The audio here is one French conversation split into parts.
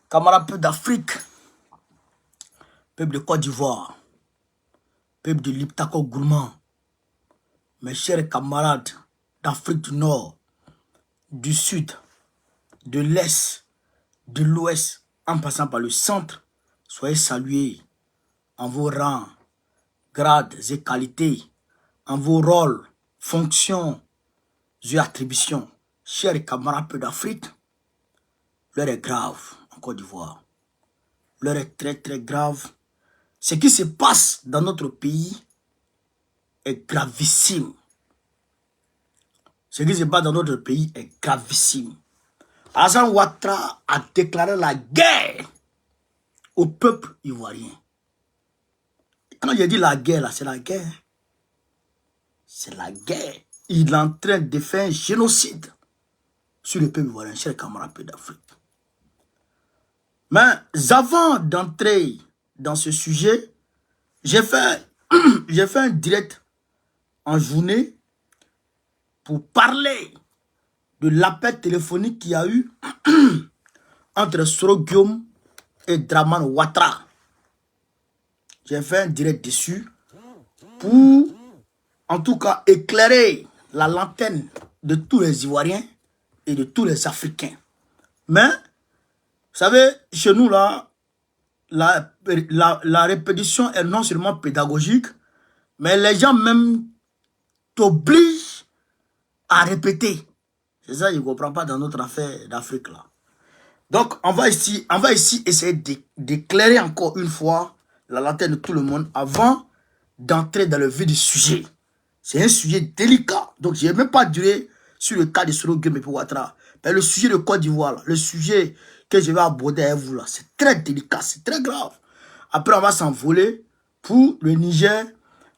Camarades peuple d'Afrique, peuple de Côte d'Ivoire, peuple de Liptako Gourmand, mes chers camarades d'Afrique du Nord, du Sud, de l'Est, de l'Ouest, en passant par le centre, soyez salués en vos rangs, grades et qualités, en vos rôles, fonctions et attributions. Chers camarades peuple d'Afrique, l'heure est grave en Côte d'Ivoire. L'heure est très très grave. Ce qui se passe dans notre pays est gravissime. Ce qui se passe dans notre pays est gravissime. Alassane Ouattara a déclaré la guerre au peuple ivoirien. Quand j'ai dit la guerre, là, c'est la guerre. C'est la guerre. Il est en train de faire un génocide sur le peuple ivoirien, chers camarades d'Afrique. Mais avant d'entrer dans ce sujet, j'ai fait un direct en journée pour parler de l'appel téléphonique qu'il y a eu entre Soro Guillaume et Dramane Ouattara. J'ai fait un direct dessus pour, en tout cas, éclairer la lanterne de tous les Ivoiriens et de tous les Africains. Mais, vous savez, chez nous, là, la répétition est non seulement pédagogique, mais les gens même t'obligent à répéter. C'est ça, je ne comprends pas dans notre affaire d'Afrique, là. Donc, on va ici essayer d'éclairer encore une fois la lanterne de tout le monde avant d'entrer dans le vif du sujet. C'est un sujet délicat. Donc, je n'ai même pas duré sur le cas de Soro Guillaume et Ouattara. Mais le sujet de Côte d'Ivoire, le sujet que je vais aborder avec vous, là, c'est très délicat, c'est très grave. Après, on va s'envoler pour le Niger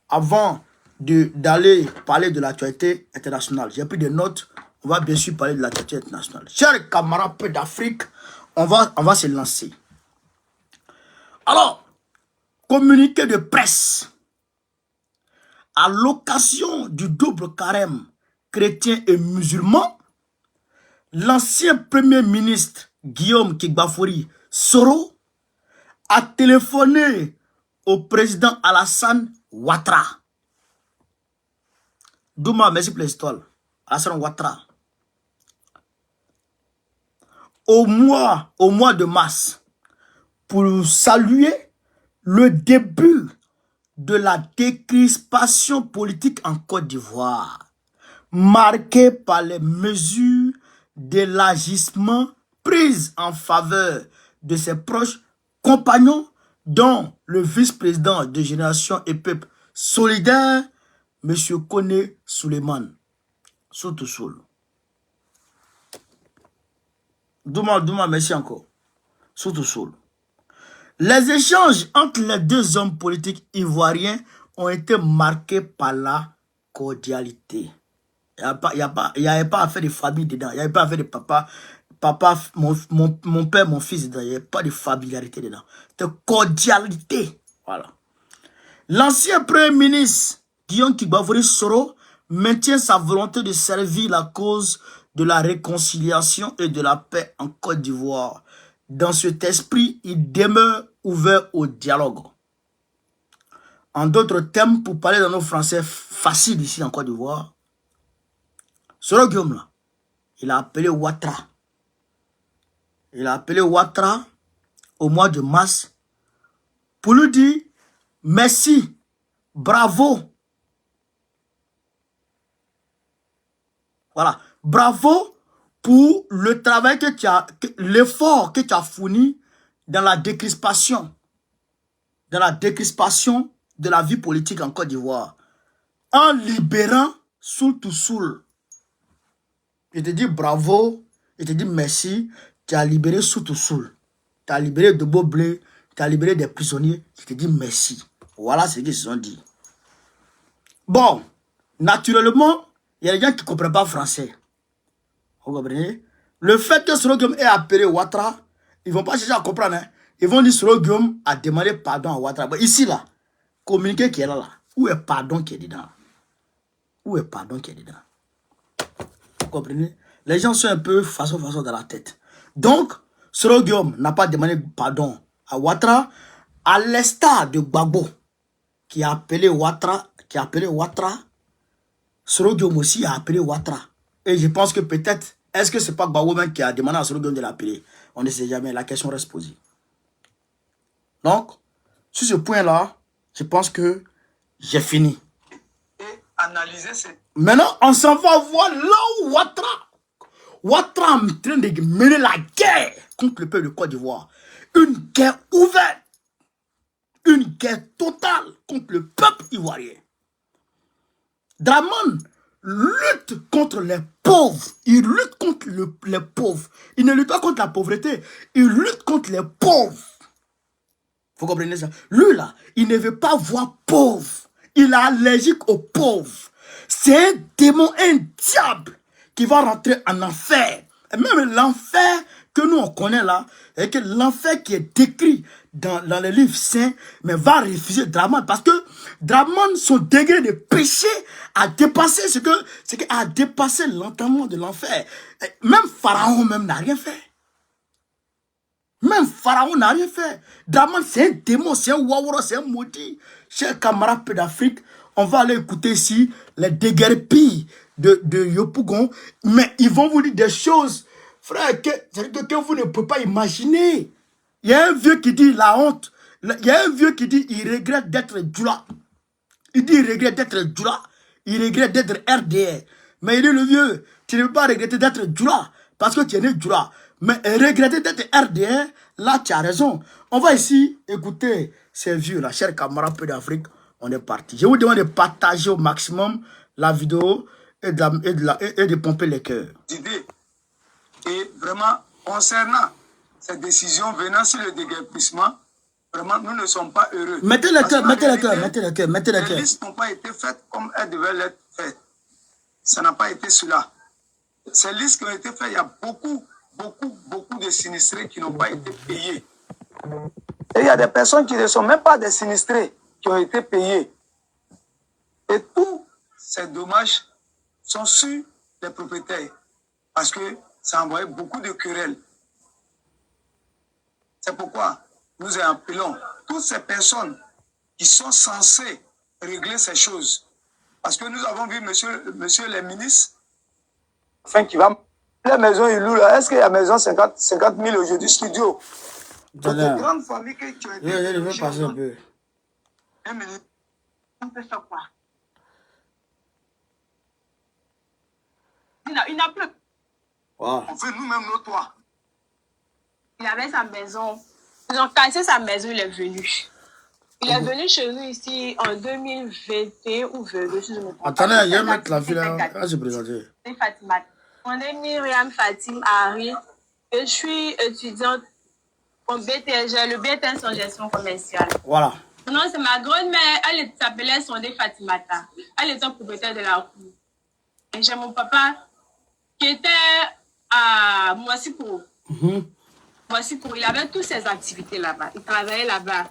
avant d'aller parler de l'actualité internationale. J'ai pris des notes. On va bien sûr parler de l'actualité internationale. Chers camarades peu d'Afrique, on va se lancer. Alors, communiqué de presse. À l'occasion du double carême chrétien et musulman, l'ancien premier ministre Guillaume Kigbafori Soro a téléphoné au président Alassane Ouattara. Douma, merci pour l'histoire. Alassane Ouattara. Au mois de mars, pour saluer le début de la décrispation politique en Côte d'Ivoire, marquée par les mesures d'élargissement prises en faveur de ses proches compagnons, dont le vice-président de Génération et Peuple Solidaire, M. Kone Souleymane. Soul. Douma, merci encore. Soul. Les échanges entre les deux hommes politiques ivoiriens ont été marqués par la cordialité. Il n'y avait pas affaire de famille dedans. Il n'y avait pas affaire de papa, mon père, mon fils dedans. Il n'y avait pas de familiarité dedans. De cordialité. Voilà. L'ancien premier ministre, Guillaume Kigbafori Soro, maintient sa volonté de servir la cause de la réconciliation et de la paix en Côte d'Ivoire. Dans cet esprit, il demeure ouvert au dialogue. En d'autres termes, pour parler dans nos français faciles ici en Côte d'Ivoire, Soro Guillaume, là, il a appelé Ouattara. Il a appelé Ouattara au mois de mars pour lui dire merci, bravo. Voilà, bravo pour le travail l'effort que tu as fourni dans la décrispation de la vie politique en Côte d'Ivoire, en libérant Soul to Soul. Je te dis bravo, je te dis merci, tu as libéré Soul to Soul, tu as libéré de Boblé, tu as libéré des prisonniers, je te dis merci. Voilà ce qu'ils se sont dit. Bon, naturellement, il y a des gens qui ne comprennent pas français. Vous comprenez? Le fait que Soro Guillaume ait appelé Ouattara, ils ne vont pas chercher à comprendre. Hein? Ils vont dire Soro Guillaume a demandé pardon à Ouattara. Bon, ici, là, communiqué qui est là, où est pardon qui est dedans? Où est pardon qui est dedans? Vous comprenez? Les gens sont un peu façon dans la tête. Donc, Soro Guillaume n'a pas demandé pardon à Ouattara, à l'instar de Gbagbo, qui a appelé Ouattara, Soro Guillaume aussi a appelé Ouattara. Et je pense que peut-être, est-ce que c'est pas Gbagbo même qui a demandé à Soro Guillaume de l'appeler? On ne sait jamais, la question reste posée. Donc, sur ce point-là, je pense que j'ai fini. Et analyser maintenant, on s'en va voir là où Ouattara est en train de mener la guerre contre le peuple de Côte d'Ivoire. Une guerre ouverte. Une guerre totale contre le peuple ivoirien. Dramane lutte contre les pauvres. Il lutte contre les pauvres. Il ne lutte pas contre la pauvreté. Il lutte contre les pauvres. Vous comprenez ça? Lui là, il ne veut pas voir pauvre. Il est allergique aux pauvres. C'est un démon, un diable qui va rentrer en enfer. Et même l'enfer que nous on connaît là, et que l'enfer qui est décrit dans les livres saints, mais va refuser Dramane parce que Dramane, son degré de péché a dépassé a dépassé l'entendement de l'enfer. Même Pharaon même n'a rien fait. Même Pharaon n'a rien fait. Dramane, c'est un démon, c'est un wawara, c'est un maudit. Chers camarades peu d'Afrique, on va aller écouter ici les déguerpis de Yopougon. Mais ils vont vous dire des choses, frère, que vous ne pouvez pas imaginer. Il y a un vieux qui dit la honte. Il y a un vieux qui dit il regrette d'être Djoula. Il dit il regrette d'être Djoula. Il regrette d'être RDR. Mais il dit le vieux, tu ne peux pas regretter d'être Djoula parce que tu es né Djoula. Mais regretter d'être RDR, là tu as raison. On va ici écouter ces vieux là, chers camarades peu d'Afrique. On est parti. Je vous demande de partager au maximum la vidéo et de pomper les cœurs. Et vraiment, concernant cette décision venant sur le déguerpissement, vraiment, nous ne sommes pas heureux. Mettez les cœurs, mettez les cœurs, mettez les cœurs, mettez les cœurs. Les listes n'ont pas été faites comme elles devaient l'être faites. Ça n'a pas été cela. Ces listes qui ont été faites, il y a beaucoup de sinistrés qui n'ont pas été payés. Et il y a des personnes qui ne sont même pas des sinistrés qui ont été payés. Et tous ces dommages sont sur les propriétaires. Parce que ça a envoyé beaucoup de querelles. C'est pourquoi nous appelons toutes ces personnes qui sont censées régler ces choses. Parce que nous avons vu monsieur les ministres, enfin qui va... La maison Ilou, là, est-ce qu'il y a maison 50 000 aujourd'hui, studio? Donc, des grandes familles qui ont été... Je vais passer un peu. Un minute. On peut faire quoi? Il n'a plus. Wow. On fait nous-mêmes nos toits. Il avait sa maison. Ils ont cassé sa maison, il est venu. Il est venu chez nous ici en 2021 ou 2022, si je me trompe pas. Attendez, je vais mettre la fille là. Là, je vais présenter. C'est Fatima. Mon est Myriam Fatim Harry. Je suis étudiante au BTS. J'ai le BTS en gestion commerciale. Voilà. Non, c'est ma grand-mère. Elle s'appelait Sondé Fatimata. Elle était propriétaire de la cour. Et j'ai mon papa qui était à Moissipou. Moissipou, il avait toutes ses activités là-bas. Il travaillait là-bas.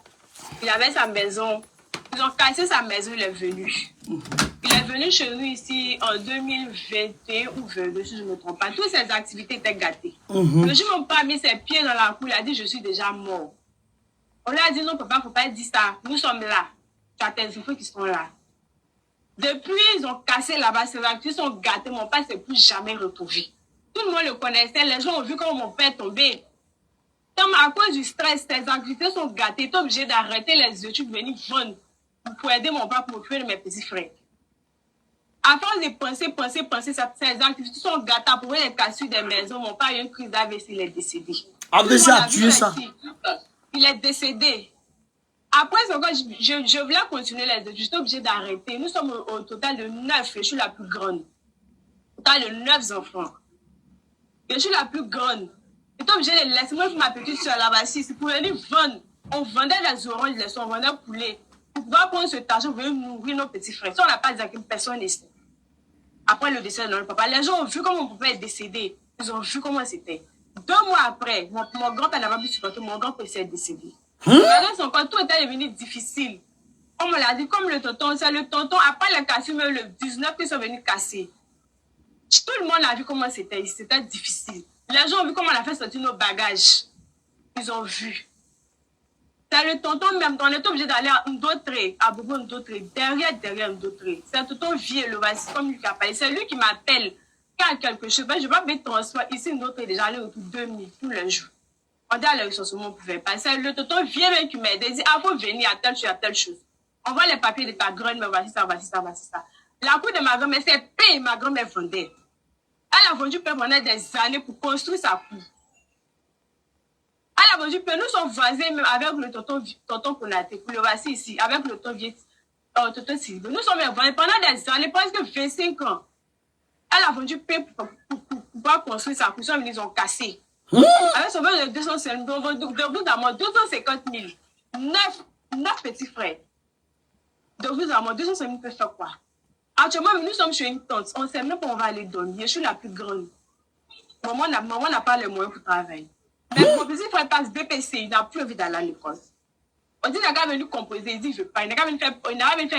Il avait sa maison. Ils ont cassé sa maison, il est venu. Il est venu chez nous ici en 2021 ou 2022, si je ne me trompe pas. Toutes ses activités étaient gâtées. Le jour où mon papa a mis ses pieds dans la cour, il a dit, je suis déjà mort. On lui a dit, non, papa, il ne faut pas dire ça. Nous sommes là. Tu as tes enfants qui sont là. Depuis, ils ont cassé là-bas, ses activités sont gâtées. Mon père ne s'est plus jamais retrouvé. Tout le monde le connaissait. Les gens ont vu comment mon père est tombé. Donc, à cause du stress, tes activités sont gâtées. Tu es obligé d'arrêter les études, venir vendre pour aider mon père, pour m'occuper de mes petits frères. À force de penser, ces activités sont gâtées pour les cassures des maisons. Mon père a eu une crise d'AVC, il est décédé. AVC a tué ça. Il est décédé. Après, je voulais continuer les études, j'étais obligée d'arrêter. Nous sommes au total de 9, je suis la plus grande. Au total de 9 enfants. Je suis la plus grande. J'étais obligée de laisser moi ma petite soeur là-bas, c'est pour venir vendre. On vendait les oranges, on vendait poulet. Pour pouvoir prendre cet argent, pour venir nourrir nos petits frères. Si on n'a pas dit à personne ici. Après le décès de notre papa, les gens ont vu comment mon papa est décédé. Ils ont vu comment c'était. 2 mois après, mon grand-père n'avait plus supporté, mon grand-père est décédé. Tout était devenu difficile. On me l'a dit, comme le tonton, c'est le tonton, après les cassures, même le 19, ils sont venus casser. Tout le monde a vu comment c'était difficile. Les gens ont vu comment on a fait sortir nos bagages. Ils ont vu. C'est le tonton même, on est obligé d'aller à Ndautré, à Bobo Ndautré, derrière Ndautré. C'est un tonton vieux, le voici, comme lui qui a parlé. C'est lui qui m'appelle quand il y a quelque chose. Je ne vais pas mettre transport ici, Ndautré, déjà aller autour de 2000 tous les jours. On dit à la ressourcement, on ne pouvait pas. C'est le tonton vieux même qui m'aide. Il dit, ah, faut venir à telle chose. On voit les papiers de ta grand-mère, voici ça. La cour de ma grand-mère, c'est paix, ma grand-mère vendait. Elle a vendu paix pendant des années pour construire sa cour. Elle a vendu paix. Nous sommes voisins même avec le tonton Konaté, pour le voici ici, avec le tonton Sylvain. Nous sommes voisins pendant des années, presque 25 ans. Elle a vendu paix pour pouvoir construire sa cour. Ils ont cassé. Avec son valeur de 250 000. 9 petits frères. Donc, vous avez 250 000 peut faire quoi? Actuellement, nous sommes chez une tante. On ne sait même pas où on va aller dormir. Je suis la plus grande. Maman n'a pas les moyens pour travailler. Mais mon petit frère passe BPC. Il n'a plus envie d'aller à l'école. On dit qu'il n'a venu composer. Il dit je ne veux pas. Il n'a pas venu faire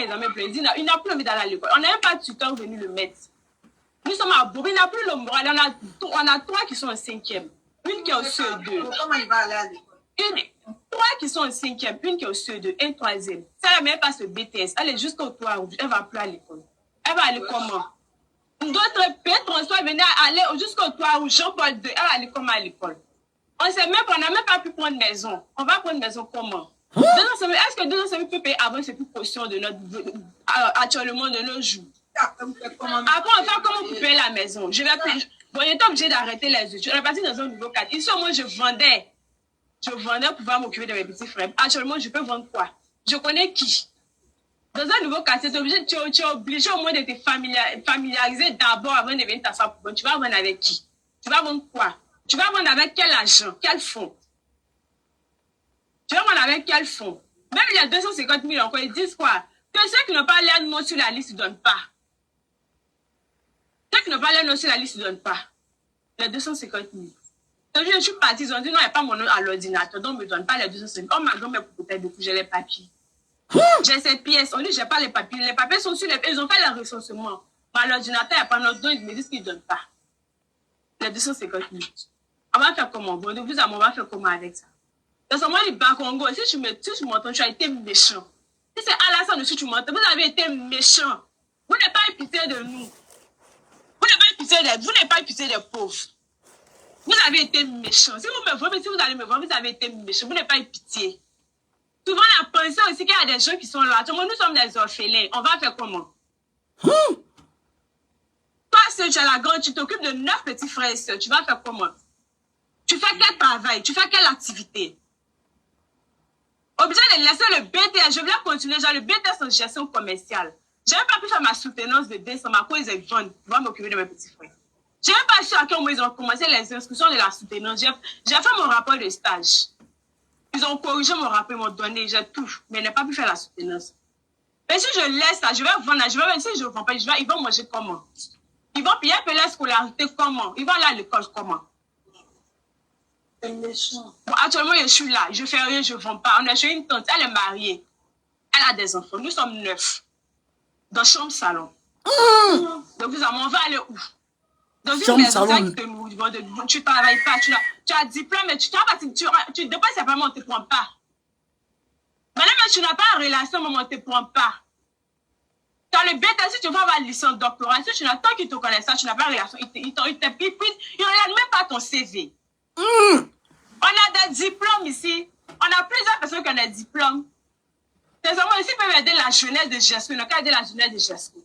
l'examen. Il n'a plus envie d'aller à l'école. On n'a même pas de tuteur venu le mettre. Nous sommes à Bourg. Il n'a plus le moral. On a 3 qui sont en 5e. Une qui est au CE2. Comment il va aller à l'école? 3 qui sont en 5e, une qui est au CE2, une 3e. Ça, elle n'a même pas ce BTS. Elle est jusqu'au 3 rouge. Elle ne va plus à l'école. Elle va aller comment? D'autres François venait aller jusqu'au 3 rouge, Jean-Paul II. Elle va aller comment à l'école? On sait même pas, on n'a même pas pu prendre maison. On va prendre maison comment? Est-ce que 200 000 peut payer avant ces proportions de notre actuellement de nos jours? Après, on fait comment pour payer la maison? Bon, j'étais obligée d'arrêter les études. On est parti dans un nouveau cadre. Ici, au moins, je vendais pour pouvoir m'occuper de mes petits frères. Actuellement, je peux vendre quoi? Je connais qui? Dans un nouveau quartier, tu es obligé au moins de te familiariser d'abord avant de venir t'asseoir pour vendre. Tu vas vendre avec qui? Tu vas vendre quoi? Tu vas vendre avec quel agent? Quel fonds? Tu vas vendre avec quel fonds? Même il y a 250 000 encore, ils disent quoi? Que ceux qui n'ont pas leur nom sur la liste ne donnent pas. Ceux qui n'ont pas leur nom sur la liste ne donnent pas. Les 250 000. Donc, je suis partie, ils ont dit non, il n'y a pas mon nom à l'ordinateur, donc on ne me donne pas les 250 000. Oh, ma grand-mère, peut-être beaucoup, j'ai les papiers. J'ai ces pièces, on dit, j'ai pas les papiers. Les papiers sont sur les pièces, ils ont fait le recensement. Mais à l'ordinateur, il n'y a pas notre don, ils me disent qu'ils ne donnent pas. Les 250 000. On va faire comment? Bon, donc, on va faire comment avec ça? Dans ce moment, il bat Congo. Si tu m'entends, tu as été méchant. Si c'est Alassane aussi, tu m'entends, vous avez été méchant. Vous n'avez pas eu pitié de nous. Vous n'avez pas eu pitié des pauvres. Vous avez été méchant. Si vous me voyez, si vous allez me voir, vous avez été méchant. Vous n'avez pas eu pitié. Souvent, on a pensé aussi qu'il y a des gens qui sont là. Nous sommes des orphelins. On va faire comment? Toi, si tu es la grande, tu t'occupes de 9 petits frères et sœurs. Tu vas faire comment? Tu fais quel travail? Tu fais quelle activité? Obligé de laisser le BTS. Je voulais continuer. J'ai le BTS en gestion commerciale. Je n'ai pas pu faire ma soutenance de décembre à cause des ventes pour m'occuper de mes petits frères. Je n'ai pas su à quel moment ils ont commencé les inscriptions de la soutenance. J'ai fait mon rapport de stage. Ils ont corrigé mon rapport, ils m'ont donné, j'ai tout. Mais je n'ai pas pu faire la soutenance. Mais si je laisse ça, je vais vendre, si je ne vends pas, ils vont manger comment? Ils vont payer un peu la scolarité comment? Ils vont aller à l'école comment? C'est méchant. Bon, actuellement, je suis là, je ne fais rien, je ne vends pas. On est chez une tante, elle est mariée. Elle a des enfants. Nous sommes 9. Dans chambre salon. Donc, on va aller où? Dans une maison qui te nourrit, tu ne travailles pas, tu as diplôme, mais tu dépenses simplement, on ne te prend pas. Maintenant, tu n'as pas une relation, mais on ne te prend pas. Tu as le BTS, si tu vas avoir une licence doctorat, si tu n'as tant qu'ils te connaissent ça, tu n'as pas de relation, ils ne regardent même pas ton CV. On a des diplômes ici. On a plusieurs personnes qui ont des diplômes. Ces hommes ici peuvent aider la jeunesse de Gesco. Ils n'ont qu'à aider la jeunesse de Gesco.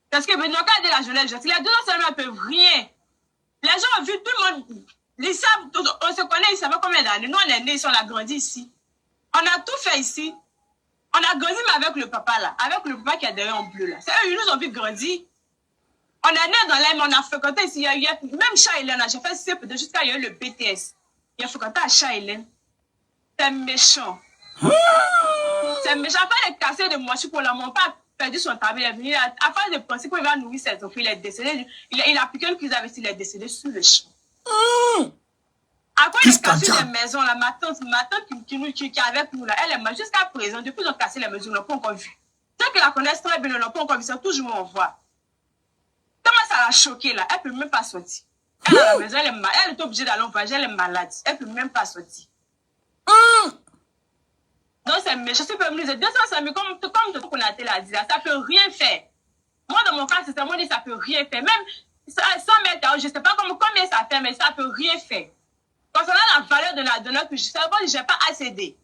Parce que n'ont qu'à aider la jeunesse de Gesco. Les 2 ans seulement ne peuvent rien. Les gens ont vu tout le monde. Ils savent, on se connaît, ils savent combien d'années. Nous, on est nés ici, on a grandi ici. On a tout fait ici. On a grandi, mais avec le papa là. Avec le papa qui est derrière en bleu là. C'est eux, ils nous ont vu grandir. On est nés dans l'air, mais on a fréquenté ici. Même Chat-Hélène, j'ai fait CP2 jusqu'à il y a eu le BTS. Il a fréquenté à Chat-Hélène. C'est méchant. C'est méchant. Afin de casser de moi, je suis pour la mon père perdu son travail. Il est venu afin de penser qu'il va nourrir ses enfants. Il est décédé. Il a piqué une crise avec il est décédé sur le champ. Après, il a cassé les maisons. Là, ma tante qui est avec nous, là, elle est morte jusqu'à présent. Depuis qu'ils ont cassé les maisons, ils ne l'ont pas encore vu. Ceux qui la connaissent très bien ne l'ont pas encore vu. C'est toujours on voit. Comment ça l'a choqué là? Elle ne peut même pas sortir. Elle est à la maison, elle est obligée d'aller au voyage, elle est malade. Elle ne peut même pas sortir. Donc, c'est méchant. Je peux me dire 200 000, comme Konaté l'a dit, là, ça ne peut rien faire. Moi, dans mon cas, c'est ça, moi, ça ne peut rien faire. Même 100 mètres, je ne sais pas combien ça fait, mais ça ne peut rien faire. Concernant la valeur de notre je n'ai pas accédé.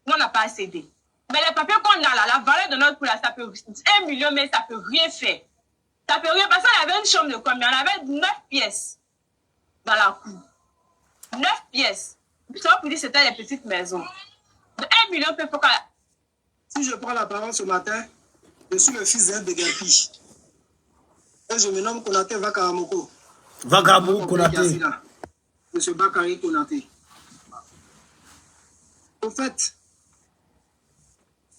Nous, on n'a pas accédé. Mais les papiers qu'on a là, la valeur de notre poule, ça peut 1 million, mais ça ne peut rien faire. Ça peut rien, parce qu'on avait une chambre de combien? On avait 9 pièces dans la cour. 9 pièces. Ça va pour dire que c'était des petites maisons. De 1 million, peut faut qu'à... Si je prends la parole ce matin, je suis le fils d'un Degapi. Et je me nomme Konaté Vakaramoko. Vakaramoko Konaté. Monsieur Bakary Konaté. Au fait,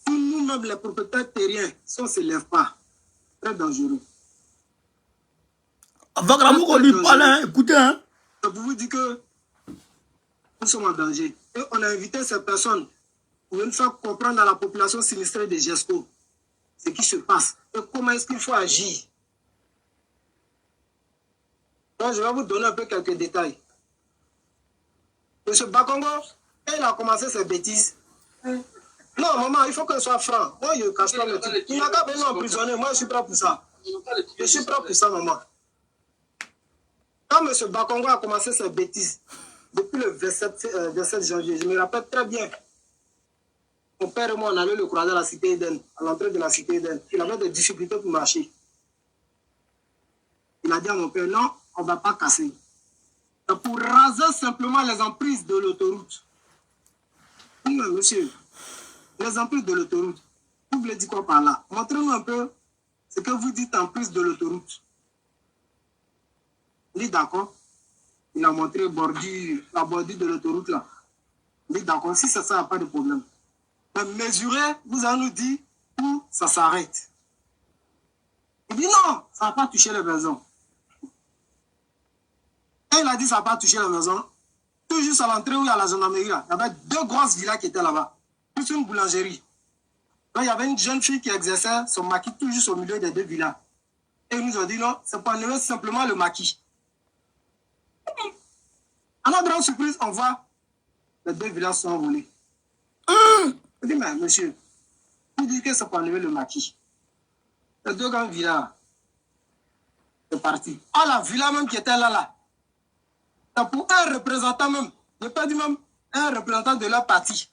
si nous-mêmes, les propriétaires terriens, si on ne se lève pas, très dangereux. Vakaramoko lui parle, hein, écoutez. Hein. Je peux vous dire que nous sommes en danger. Et on a invité ces personnes pour une faire comprendre à la population sinistrée de GESCO ce qui se passe et comment est-ce qu'il faut agir. Donc, je vais vous donner un peu quelques détails. Monsieur Bakongo, quand il a commencé ses bêtises, non, maman, il faut que ce soit franc. Moi, je ne cache pas le truc. Il n'a qu'à venir emprisonner. Moi, je suis prêt pour ça. Je suis prêt pour ça, maman. Quand monsieur Bakongo a commencé ses bêtises, depuis le 27 janvier, je me rappelle très bien. Mon père et moi, on allait le croiser à la cité Eden, à l'entrée de la cité Eden. Il avait des difficultés pour marcher. Il a dit à mon père, non, on ne va pas casser. C'est pour raser simplement les emprises de l'autoroute. Oui, monsieur, les emprises de l'autoroute. Vous voulez dire quoi par là? Montrez-nous un peu ce que vous dites emprise de l'autoroute. Il dit d'accord. Il a montré la bordure de l'autoroute là. Il dit d'accord, si ça, ça n'a pas de problème. Mais mesurez, vous allez nous dire où ça s'arrête. Il dit non, ça n'a pas touché les maisons. Et il a dit ça n'a pas touché les maisons. Tout juste à l'entrée où il y a la gendarmerie là, il y avait 2 grosses villas qui étaient là-bas. Plus une boulangerie. Donc il y avait une jeune fille qui exerçait son maquis tout juste au milieu des 2 villas. Et ils nous ont dit non, c'est pour enlever simplement le maquis. À notre grande surprise, on voit les 2 villas sont volées. Je dis, mais monsieur, vous dites que c'est pour enlever le maquis. Les 2 grandes villas, c'est parti. Ah, la villa même qui était là, c'est pour un représentant même, je peux dire même un représentant de leur parti.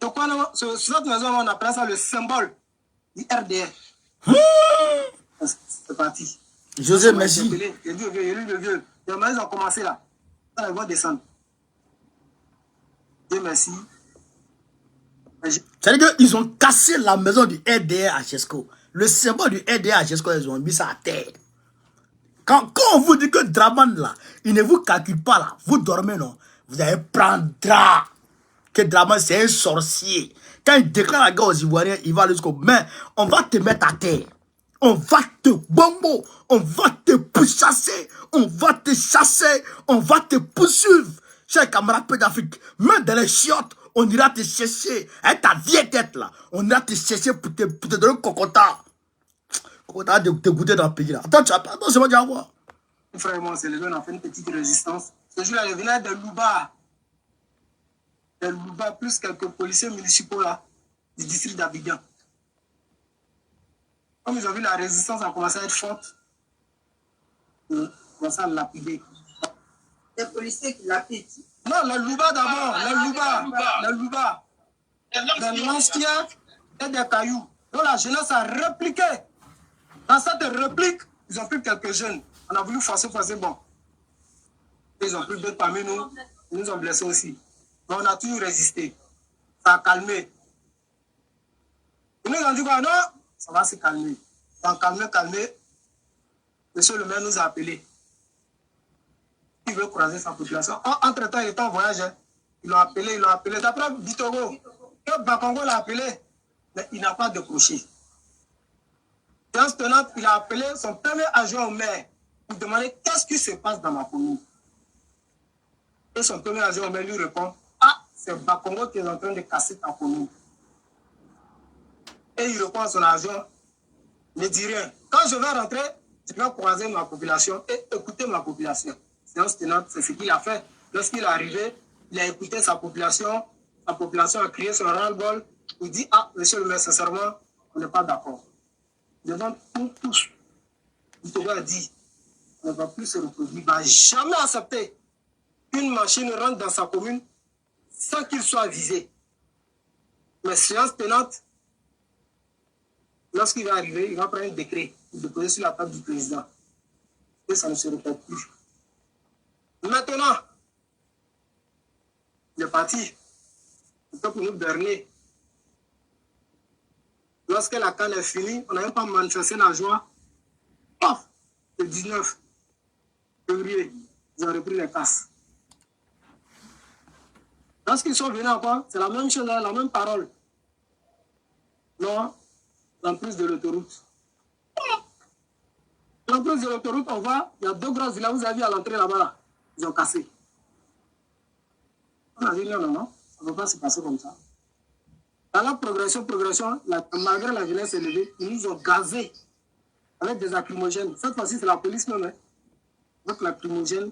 C'est quoi, sur cette maison, on appelle ça le symbole du RDR. C'est parti. José, merci. J'ai dit, le vieux. Les ils ont commencé là. Ça, ils vont descendre. Dieu merci. C'est-à-dire qu'ils ont cassé la maison du RDR à GESCO. Le symbole du RDR à GESCO, ils ont mis ça à terre. Quand on vous dit que Draman là, il ne vous calcule pas là, vous dormez non, vous allez prendre drap. Que Draman c'est un sorcier. Quand il déclare la guerre aux Ivoiriens, il va aller jusqu'au... Mais on va te mettre à terre. On va te bombo, on va te pourchasser, on va te chasser, on va te poursuivre. Chers camarades d'Afrique, même dans les chiottes, on ira te chercher. Avec ta vieille tête là, on ira te chercher pour te donner un cocota. Cocota de te goûter dans le pays là. Attends, c'est moi qui vais voir. Mon frère et moi, c'est levé, on a fait une petite résistance. Ce jour-là, il venait de Louba. De Louba, plus quelques policiers municipaux là, du district d'Abidjan. Comme ils ont vu la résistance a commencé à être forte, ils ont commencé à lapider. Les policiers qui lapident. Non, la Louba d'abord, la Louba. Des lance-pierres et des cailloux. Donc la jeunesse a répliqué. Dans cette réplique, ils ont pris quelques jeunes. On a voulu forcer, bon. Ils ont pris d'autres parmi nous. Ils nous ont blessés aussi. Mais on a toujours résisté. Ça a calmé. Ils nous ont dit quoi? Non, ça va se calmer. Ça a calmé. Monsieur le maire nous a appelés. Il veut croiser sa population. Entre-temps, il était en voyage. Ils l'ont appelé. D'après Bitogo, que Bakongo l'a appelé, mais il n'a pas décroché. Séance tenante, il a appelé son premier adjoint au maire pour demander qu'est-ce qui se passe dans ma commune. Et son premier adjoint au maire lui répond, c'est Bakongo qui est en train de casser ta commune. Et il répond à son adjoint, ne dis rien. Quand je vais rentrer, Je vais croiser ma population et écouter ma population. Séance tenante, c'est ce qu'il a fait. Lorsqu'il est arrivé, il a écouté sa population a crié son ras-le-bol. Il dit, ah, monsieur le maire, sincèrement, on n'est pas d'accord. Devant nous tous, il te a dit, on ne va plus se reproduire, il ne va jamais accepter qu'une machine rentre dans sa commune sans qu'il soit visé. Mais séance tenante, lorsqu'il va arriver, il va prendre un décret, il va déposer sur la table du président. Et ça ne se répète plus. Maintenant, il est parti. C'est pour nous berner. Lorsque la canne est finie, on n'a même pas manifesté la joie. Paf, le 19 février, ils ont repris les casses. Lorsqu'ils sont venus encore, c'est la même chose, la même parole. Non, l'emprise de l'autoroute. L'emprise de l'autoroute, on va, il y a 2 grosses villas, vous avez vu à l'entrée là-bas, là, ils ont cassé. On a dit non, ça ne va pas se passer comme ça. Dans la progression, malgré la violence élevée, ils nous ont gazés avec des lacrymogènes. Cette fois-ci, c'est la police même. Donc, lacrymogène,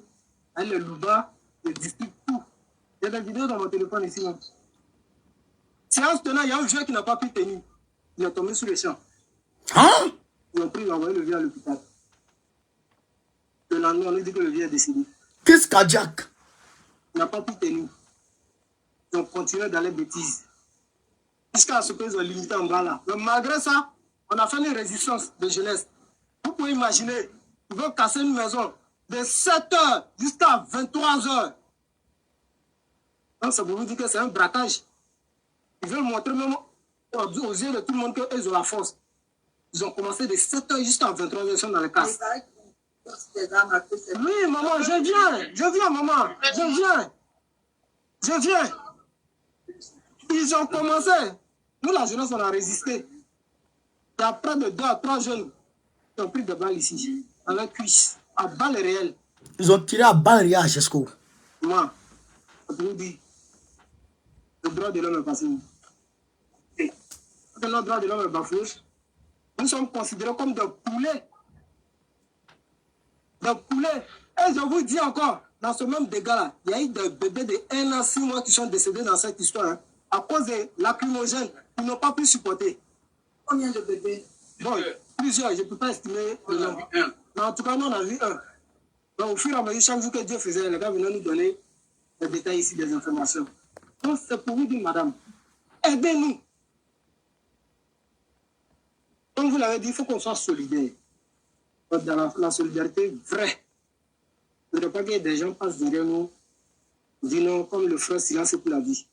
elle le louba, le distribue tout. Il y a des vidéos dans mon téléphone ici. Même. Séance tenant, il y a un vieux qui n'a pas pu tenir. Il est tombé sur les champs. Hein? Ils ont pris, ils ont envoyé le vieux à l'hôpital. Le lendemain, on a dit que le vieux est décédé. Qu'est-ce cardiaque? Il n'a pas pu tenir. Ils ont continué dans les bêtises. Jusqu'à ce qu'ils ont limité en bas là. Mais malgré ça, on a fait une résistance de jeunesse. Vous pouvez imaginer, ils vont casser une maison de 7h jusqu'à 23h. Donc ça veut vous dire que c'est un braquage. Ils veulent montrer même aux yeux de tout le monde qu'ils ont la force. Ils ont commencé de 7h jusqu'à 23h, ils sont dans les casses. Oui, maman, je viens, maman, je viens. Ils ont commencé. Nous, la jeunesse, on a résisté. Il y a près de 2 à 3 jeunes qui ont pris des balles ici, à la cuisse, à balles réelles. Ils ont tiré à balles réelles à Jesco. Moi, je vous dis, le droit de l'homme est passé. Et quand le droit de l'homme est bafoué, nous sommes considérés comme des poulets. Des poulets. Et je vous dis encore, dans ce même dégât-là, il y a eu des bébés de 1 an, 6 mois qui sont décédés dans cette histoire. Hein, à cause de lacrymogènes, ils n'ont pas pu supporter. Combien de bébés? Bon, plusieurs, je ne peux pas estimer le nombre. Mais en tout cas, nous, on a vu un. Donc, au fur et à mesure, chaque jour que Dieu faisait, les gars venaient nous donner des détails ici, des informations. Donc, c'est pour vous dire, madame, aidez-nous. Comme vous l'avez dit, il faut qu'on soit solidaire. Dans la solidarité vraie. Il ne faudrait pas que des gens passent derrière nous, disent non, comme le frère Silence pour la vie.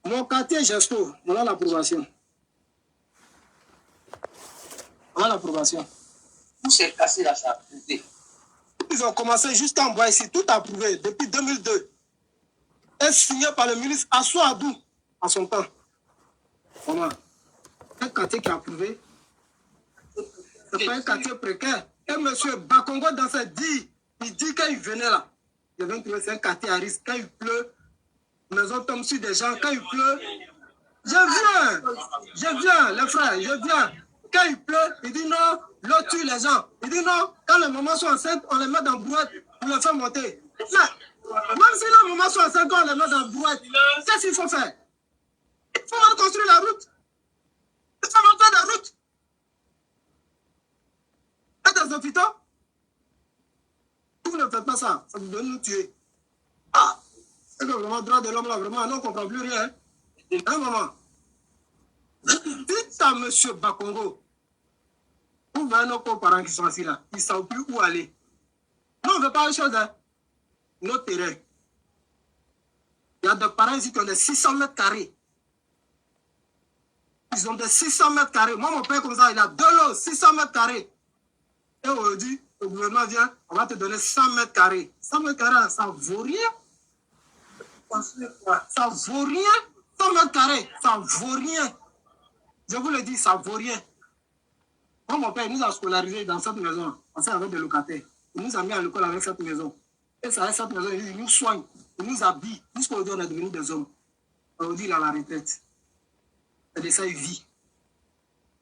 Mon quartier Gesto, voilà l'approbation. Voilà l'approbation. Tout s'est cassé là, ça a approuvé. Ils ont commencé juste en bas ici, tout approuvé depuis 2002. Et signé par le ministre Assou Abou à son temps. Comment? Un quartier qui a approuvé. C'est pas un quartier précaire. Et M. Bakongo dans sa dit, il dit qu'il venait là. Il vient trouver c'est un quartier à risque. Quand il pleut, maison tombe sur des gens. Quand il pleut, je viens, les frères, je viens. Quand il pleut, il dit non, l'eau tue les gens. Il dit non, quand les mamans sont enceintes, on les met dans la brouette pour les faire monter. Mais, même si les mamans sont enceintes, on les met dans la brouette, qu'est-ce qu'il faut faire? Il faut construire la route. Il faut monter la route. Et des hôpitaux. Vous ne faites pas ça, ça vous donne nous tuer. Ah, c'est que vraiment, droit de l'homme là, vraiment, on ne comprend plus rien. Hein, maman? Dites à M. Bakongo, où va nos parents qui sont assis là? Ils ne savent plus où aller. Nous, on ne veut pas une chose, hein? Nos terrains. Il y a des parents ici qui ont des 600 mètres carrés. Ils ont des 600 mètres carrés. Moi, mon père, comme ça, il a 2 lots, 600 mètres carrés. Et aujourd'hui, le gouvernement vient, on va te donner 100 mètres carrés. 100 mètres carrés, ça vaut rien. Ça vaut rien. 100 mètres carrés, ça vaut rien. Je vous le dis, ça vaut rien. Moi, mon père, il nous a scolarisés dans cette maison, parce qu'il y avait des locataires. Il nous a mis à l'école avec cette maison. Et ça, avec cette maison, il nous soigne, il nous habille. Jusqu'aujourd'hui, on est devenus des hommes. Aujourd'hui, il a la retraite. Et de ça, il vit.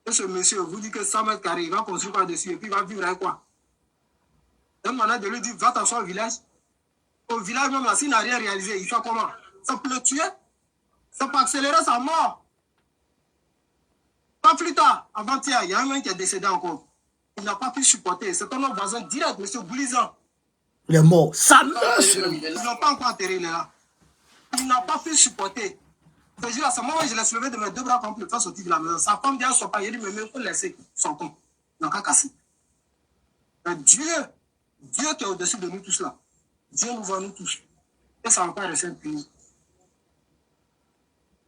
Et ce monsieur vous dit que 100 mètres carrés, il va construire par-dessus et puis il va vivre avec quoi? Une manière de lui dire, va t'asseoir au village. Au village même là, s'il n'a rien réalisé, il fait comment? Ça peut le tuer? Ça peut accélérer sa mort. Pas plus tard, avant-hier, il y a un mec qui est décédé encore. Il n'a pas pu supporter. C'est un autre voisin direct, M. Boulizan. Il est mort. Ça meurt. Ils n'ont pas encore enterré, il est là. Il n'a pas pu supporter. Ce jour-là, c'est moi, je l'ai soulevé de mes deux bras pour le faire sortir de la maison. Sa femme vient son pas. Il dit, mais il faut laisser son compte. Il n'a qu'à casser. Mais Dieu qui est au-dessus de nous tous là, Dieu nous voit nous tous. Et ça ne va pas rester impuni.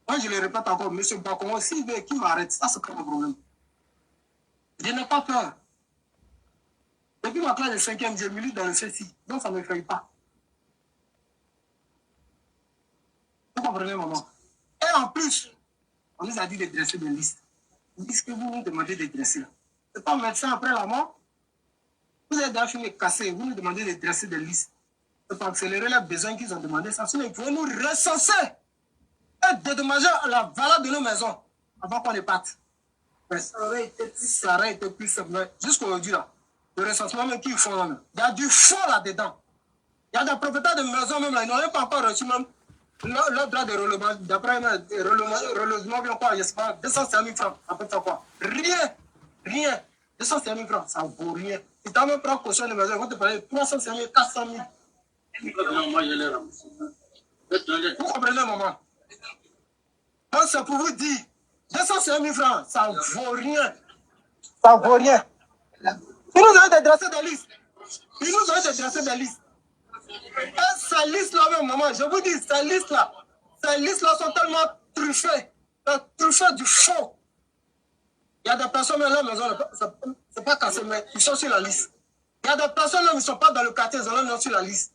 Moi, je le répète encore, M. Bakon, s'il veut qu'il m'arrête, ça, c'est pas un problème. Je n'ai pas peur. Depuis ma classe de 5e, j'ai milité dans le CECI. Donc, ça ne me fait pas. Vous comprenez, maman? Et en plus, on nous a dit de dresser des listes. Vous dites que vous nous demandez de dresser. C'est pas médecin après la mort. Vous êtes dans fini cassé, vous nous demandez de dresser des listes. C'est pour accélérer les besoins qu'ils ont demandé. Ça, sinon, ils pouvaient nous recenser et dédommager la valeur de nos maisons avant qu'on les parte. Mais ça aurait été plus simple. Jusqu'aujourd'hui, là, le recensement même qu'ils font là, il y a du fond là-dedans. Il y a des propriétaires de maisons même là, ils n'ont même pas encore reçu même leur droit de relevement. D'après relevement, bien quoi, je sais pas, 205 000 francs, ça peut faire quoi? Rien. 205 000 francs, ça vaut rien. Si tu as même pris caution de maison, ils vont te parler de 305 000, 400 000. Vous comprenez, maman? Donc, c'est pour vous dire, 205 000 francs, ça vaut rien. Ça vaut rien. Ils nous ont dédressé des listes. Et ces listes-là, même, maman, je vous dis, ces listes-là sont tellement truffées. Truffées du faux. Il y a des personnes, même, leur maison, c'est pas cassé, mais ils sont sur la liste. Il y a des personnes, même, ils ne sont pas dans le quartier, ils ont leur nom sur la liste.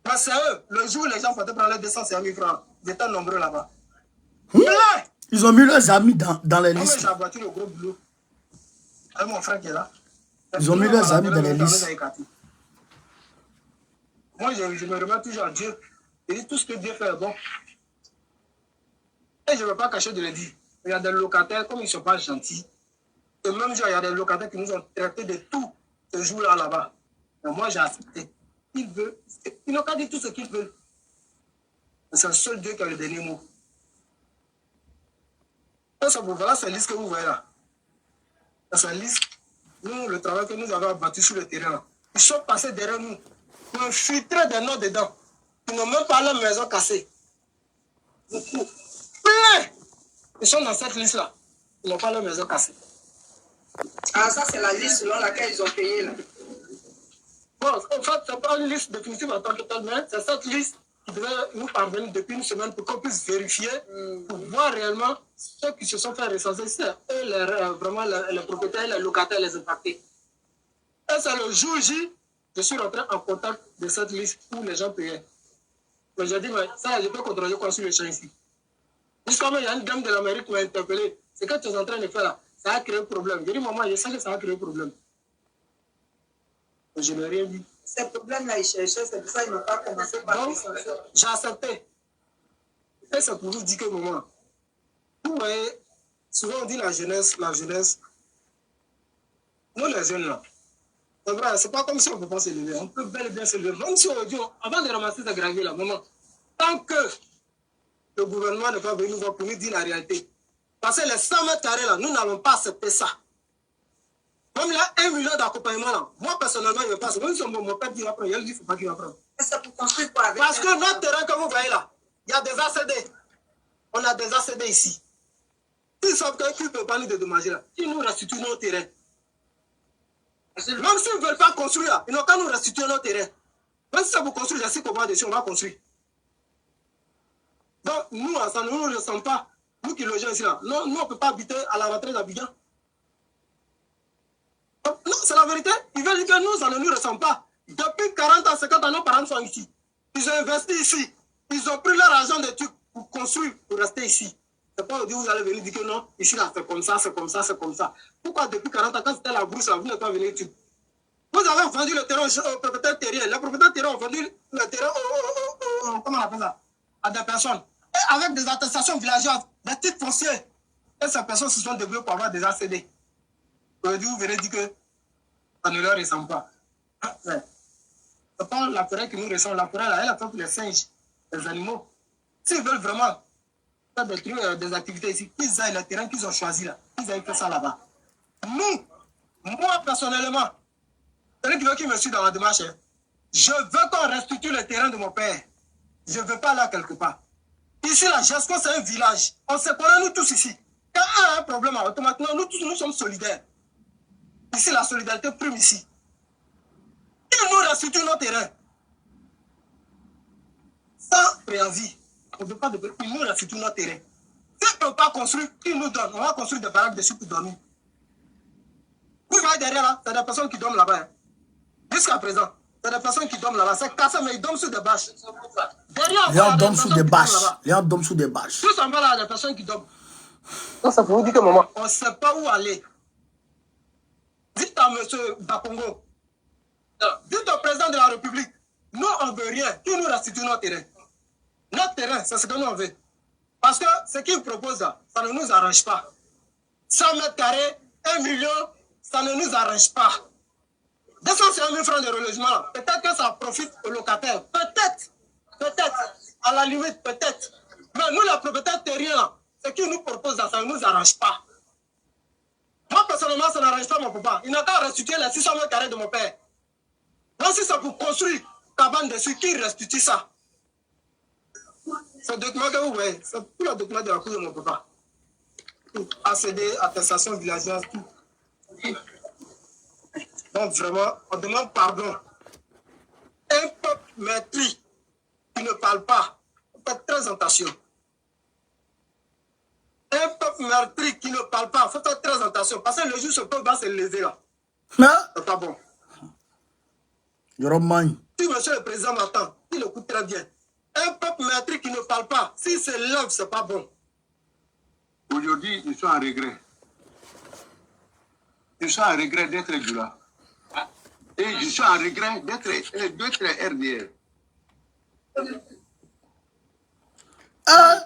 Mais c'est eux, le jour où les gens pouvaient prendre les 205 000 francs, ils étaient nombreux là-bas. Ils ont mis leurs amis dans les listes. J'ai abattu le gros boulot. Avec mon frère qui est là. Ils ont mis leurs amis dans les listes. Moi, je me remets toujours à Dieu. Je dis tout ce que Dieu fait est bon. Et je ne veux pas cacher de le dire. Il y a des locataires, comme ils ne sont pas gentils. Et même jour, il y a des locataires qui nous ont traités de tout ce jour-là là-bas. Mais moi, j'ai accepté. Ils veulent. Ils n'ont qu'à dire tout ce qu'ils veulent. Mais c'est le seul Dieu qui a le dernier mot. Voilà cette liste que vous voyez là. C'est une liste. Nous, le travail que nous avons abattu sur le terrain, ils sont passés derrière nous. Ils ont filtré des noms dedans. Ils n'ont même pas leur maison cassée. Beaucoup. Plein. Ils sont dans cette liste-là. Ils n'ont pas leur maison cassée. Ah, ça, c'est la liste selon laquelle ils ont payé, là. Bon, en fait, ce n'est pas une liste définitive en tant que telle, mais c'est cette liste qui devait nous parvenir depuis une semaine pour qu'on puisse vérifier, pour voir réellement ceux qui se sont fait recenser, c'est eux, vraiment les propriétaires, les locataires, les impactés. Et c'est le jour J, je suis rentré en contact de cette liste où les gens payaient. Mais j'ai dit, mais ça, je peux contrôler quoi sur le champ ici. Jusqu'à maintenant, il y a une dame de la mairie qui m'a interpellé. Ce que tu es en train de faire là, ça a créé un problème. J'ai dit, maman, je sais que ça a créé un problème. Mais je n'ai rien dit. Ces problèmes-là, ils cherchaient, c'est pour ça qu'ils n'ont pas commencé par Donc, j'ai accepté. Et c'est pour vous dire que, maman, vous voyez, souvent on dit la jeunesse, nous les jeunes là, c'est vrai, c'est pas comme si on ne peut pas s'élever, on peut bel et bien s'élever. Même si aujourd'hui, avant de ramasser ces graviers là, maman, tant que le gouvernement n'est pas venu nous voir pour nous dire la réalité, parce que les 100 mètres carrés là, nous n'avons pas accepté ça. Même là, 1 million d'accompagnement là, moi personnellement, je ne vais pas. Même si mon père dit qu'il va prendre, il ne faut pas qu'il va prendre. C'est pour construire quoi avec Parce que notre terrain que vous voyez là, il y a des ACD. On a des ACD ici. S'ils savent qu'ils ne peuvent pas nous dédommager là, ils nous restituent nos terrains. Même s'ils ne veulent pas construire là, ils n'ont qu'à nous restituer nos terrains. Même si ça vous construit, je sais qu'on va dessus, on va construire. Donc, nous, ça ne nous ressemble pas. Nous qui logeons ici là, non, nous, on ne peut pas habiter à la rentrée d'Abidjan. Non, c'est la vérité. Ils veulent dire que nous, ça ne nous ressemble pas. Depuis 40 ans, 50 ans, nos parents sont ici. Ils ont investi ici. Ils ont pris leur argent de trucs pour construire, pour rester ici. C'est pas aujourd'hui vous allez venir dire que non, ici là, c'est comme ça, c'est comme ça, c'est comme ça. Pourquoi depuis 40 ans, quand c'était la bourse, là, vous n'êtes pas venu ici? Vous avez vendu le terrain au propriétaire terrien. Les propriétaires terriens ont vendu le terrain comment on appelle ça? À des personnes. Et avec des attestations villageoises, des titres fonciers. Et ces personnes se sont débrouillées pour avoir des ACD. Aujourd'hui, vous venez dire que ça ne leur ressemble pas. C'est pas la forêt qui nous ressemble. La forêt, là, elle attend les singes, les animaux. S'ils veulent vraiment faire des trucs, des activités ici, qu'ils aillent le terrain qu'ils ont choisi là. Qu'ils aillent faire ça là-bas. Nous, moi personnellement, celui qui veut qu'il me suive dans la démarche, je veux qu'on restitue le terrain de mon père. Je ne veux pas aller quelque part. Ici, la Jasco, c'est un village. On se connaît, nous tous ici. Quand on a un problème, automatiquement, nous tous, nous sommes solidaires. Ici, la solidarité prime ici. Ils nous restituent nos terrains. Sans préavis. On ne veut pas de préavis. Ils nous restituent nos terrains. S'ils ne peuvent pas construire, ils nous donnent. On va construire des baraques dessus pour dormir. Vous voyez derrière là, c'est des personnes qui dorment là-bas. Hein. Jusqu'à présent, c'est des personnes qui dorment là-bas. C'est cassé, mais ils dorment sur des bâches. Derrière, Les gens dorment sous des bâches. Les gens dorment sous des bâches. Tout en bas là, il y a des personnes qui dorment. Donc ça pour vous dire que maman, on ne sait pas où aller. Dites à M. Bakongo, dites au président de la République, nous on ne veut rien, qu'il nous restitue notre terrain. Notre terrain, c'est ce que nous on veut. Parce que ce qu'il propose là, ça ne nous arrange pas. 100 mètres carrés, 1 million, ça ne nous arrange pas. 250 000 francs de relogement, peut-être que ça profite aux locataires. Peut-être, à la limite, peut-être. Mais nous, les propriétaires terriens, là, ce qu'ils nous proposent là, ça ne nous arrange pas. Moi, personnellement, ça n'arrange pas mon papa. Il n'a qu'à restituer les 600 mètres carrés de mon père. Moi, si c'est pour construire cabane dessus, qui restitue ça? Ce document que vous voyez, c'est tout le document de la cour de mon papa. ACD, attestation villageoise, tout. Donc vraiment, on demande pardon. Un peuple meurtri qui ne parle pas, faites très attention. Un peuple meurtri qui ne parle pas, faites très attention. Parce que le jour, ce peuple va se lever là. C'est pas bon. Si monsieur le président m'entend, il écoute très bien. Un peuple meurtri qui ne parle pas, s'il se lève, c'est pas bon. Aujourd'hui, je suis en regret. Je suis en regret d'être là. Et je suis en regret d'être RDR.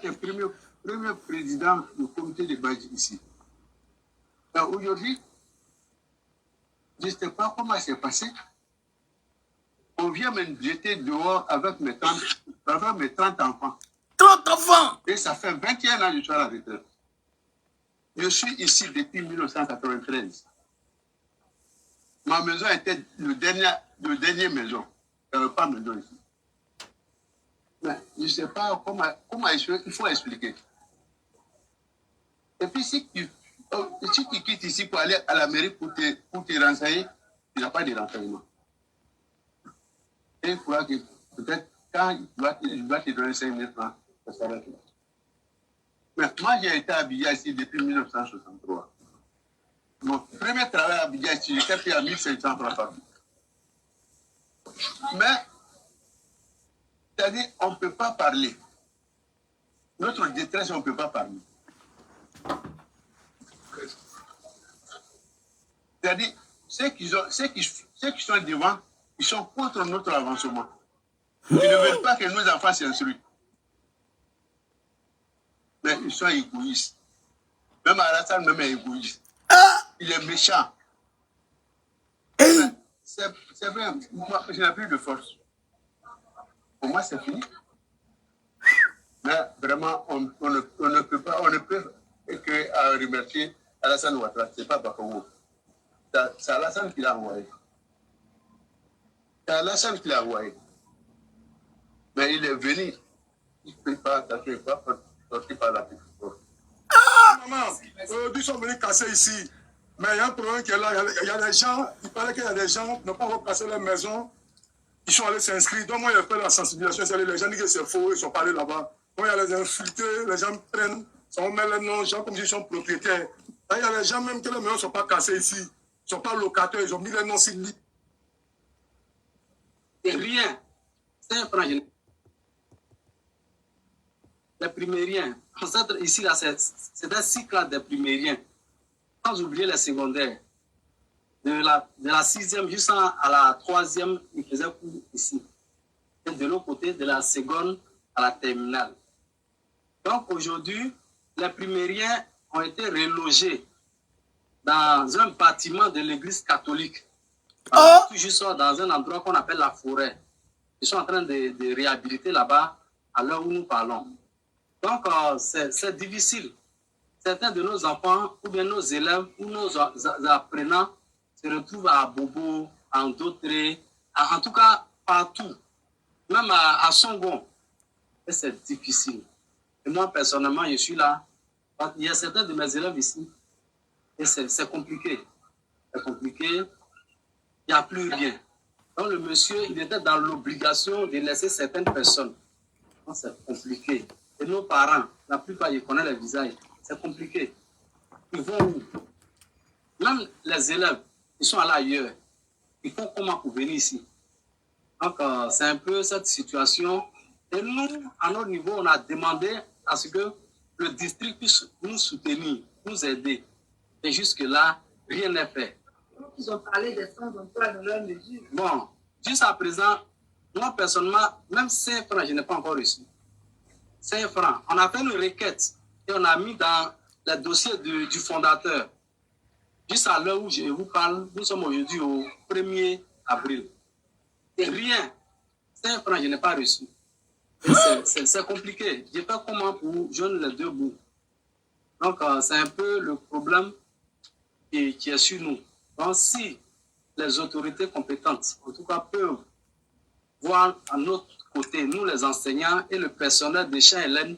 Le premier président du comité de base ici. Aujourd'hui, je ne sais pas comment c'est passé. On vient me jeter dehors avec mes 30 enfants. 30 enfants! Et ça fait 21 ans que je suis à la retraite. Je suis ici depuis 1993. Ma maison était le dernier maison. Il n'y avait pas de maison ici. Mais je ne sais pas comment il faut expliquer. Et puis si tu quittes ici pour aller à la mairie pour te renseigner, tu n'as pas de renseignement. Et il faudra que peut-être quand il doit te donner 5 000 francs, ça s'arrête là. Mais moi j'ai été à Abidjan ici depuis 1963. Mon premier travail à Abidjan ici, j'étais payé à 1500 francs par jour. Mais, c'est-à-dire, on ne peut pas parler. Notre détresse, on ne peut pas parler. C'est-à-dire, ceux qui sont devant, ils sont contre notre avancement. Ils ne veulent pas que nos enfants s'instruisent. Mais ils sont égoïstes. Même Alassane, même est égoïste. Il est méchant. C'est vrai, moi, je n'ai plus de force. Pour moi, c'est fini. Mais vraiment, on ne peut que remercier Alassane Ouattara. Ce n'est pas Bakongo. C'est Alassane qui l'a envoyé. C'est Alassane qui l'a envoyé. Mais il est venu. Il ne peut pas sortir par la petite porte. Maman, ils sont venus casser ici. Mais il y a un problème qui est là. Il y a des gens, il paraît qu'il y a des gens qui n'ont pas repassé leur maison. Ils sont allés s'inscrire. Donc, moi, il a fait la sensibilisation. Les gens disent que c'est faux. Ils sont pas allés là-bas. Donc, il y a les infiltrés. Les gens prennent, on met les noms, les gens comme s'ils sont propriétaires. Là, il y a les gens même que les maisons ne sont pas cassées ici. Ils ne sont pas locataires. Ils ont mis les noms sur lit. Rien. C'est un franc. Les primériens. Ici, là, c'est un cycle des primériens. Sans oublier les secondaires. De la 6e jusqu'à la 3e, ils faisaient cours ici. Et de l'autre côté, de la seconde à la terminale. Donc aujourd'hui, les primériens ont été relogés dans un bâtiment de l'église catholique. Tout juste dans un endroit qu'on appelle la forêt. Ils sont en train de réhabiliter là-bas à l'heure où nous parlons. Donc, c'est difficile. Certains de nos enfants, ou bien nos élèves, ou nos apprenants se retrouvent à Bobo, à Ndotré, en tout cas partout, même à Songon. Et c'est difficile. Et moi, personnellement, je suis là. Il y a certains de mes élèves ici. Et c'est compliqué. C'est compliqué. Il n'y a plus rien. Donc, le monsieur, il était dans l'obligation de laisser certaines personnes. Donc, c'est compliqué. Et nos parents, la plupart, ils connaissent les visages. C'est compliqué. Ils vont où? Même les élèves, ils sont allés ailleurs. Ils font comment pour venir ici? Donc, c'est un peu cette situation. Et nous, à notre niveau, on a demandé à ce que le district puisse nous soutenir, nous aider. Et jusque-là, rien n'est fait. Ils ont parlé des fonds d'emploi dans leur mesure. Bon, jusqu'à présent, moi, personnellement, même 5 francs, je n'ai pas encore reçu. 5 francs. On a fait une requête et on a mis dans le dossier du fondateur. Jusqu'à l'heure où je vous parle, nous sommes aujourd'hui au 1er avril. Et rien. 5 francs, je n'ai pas reçu. C'est compliqué. Je fais comment pour joindre les deux bouts. Donc, c'est un peu le problème qui est sur nous. Donc, si les autorités compétentes, en tout cas, peuvent voir à notre côté, nous les enseignants et le personnel de Champ Hélène,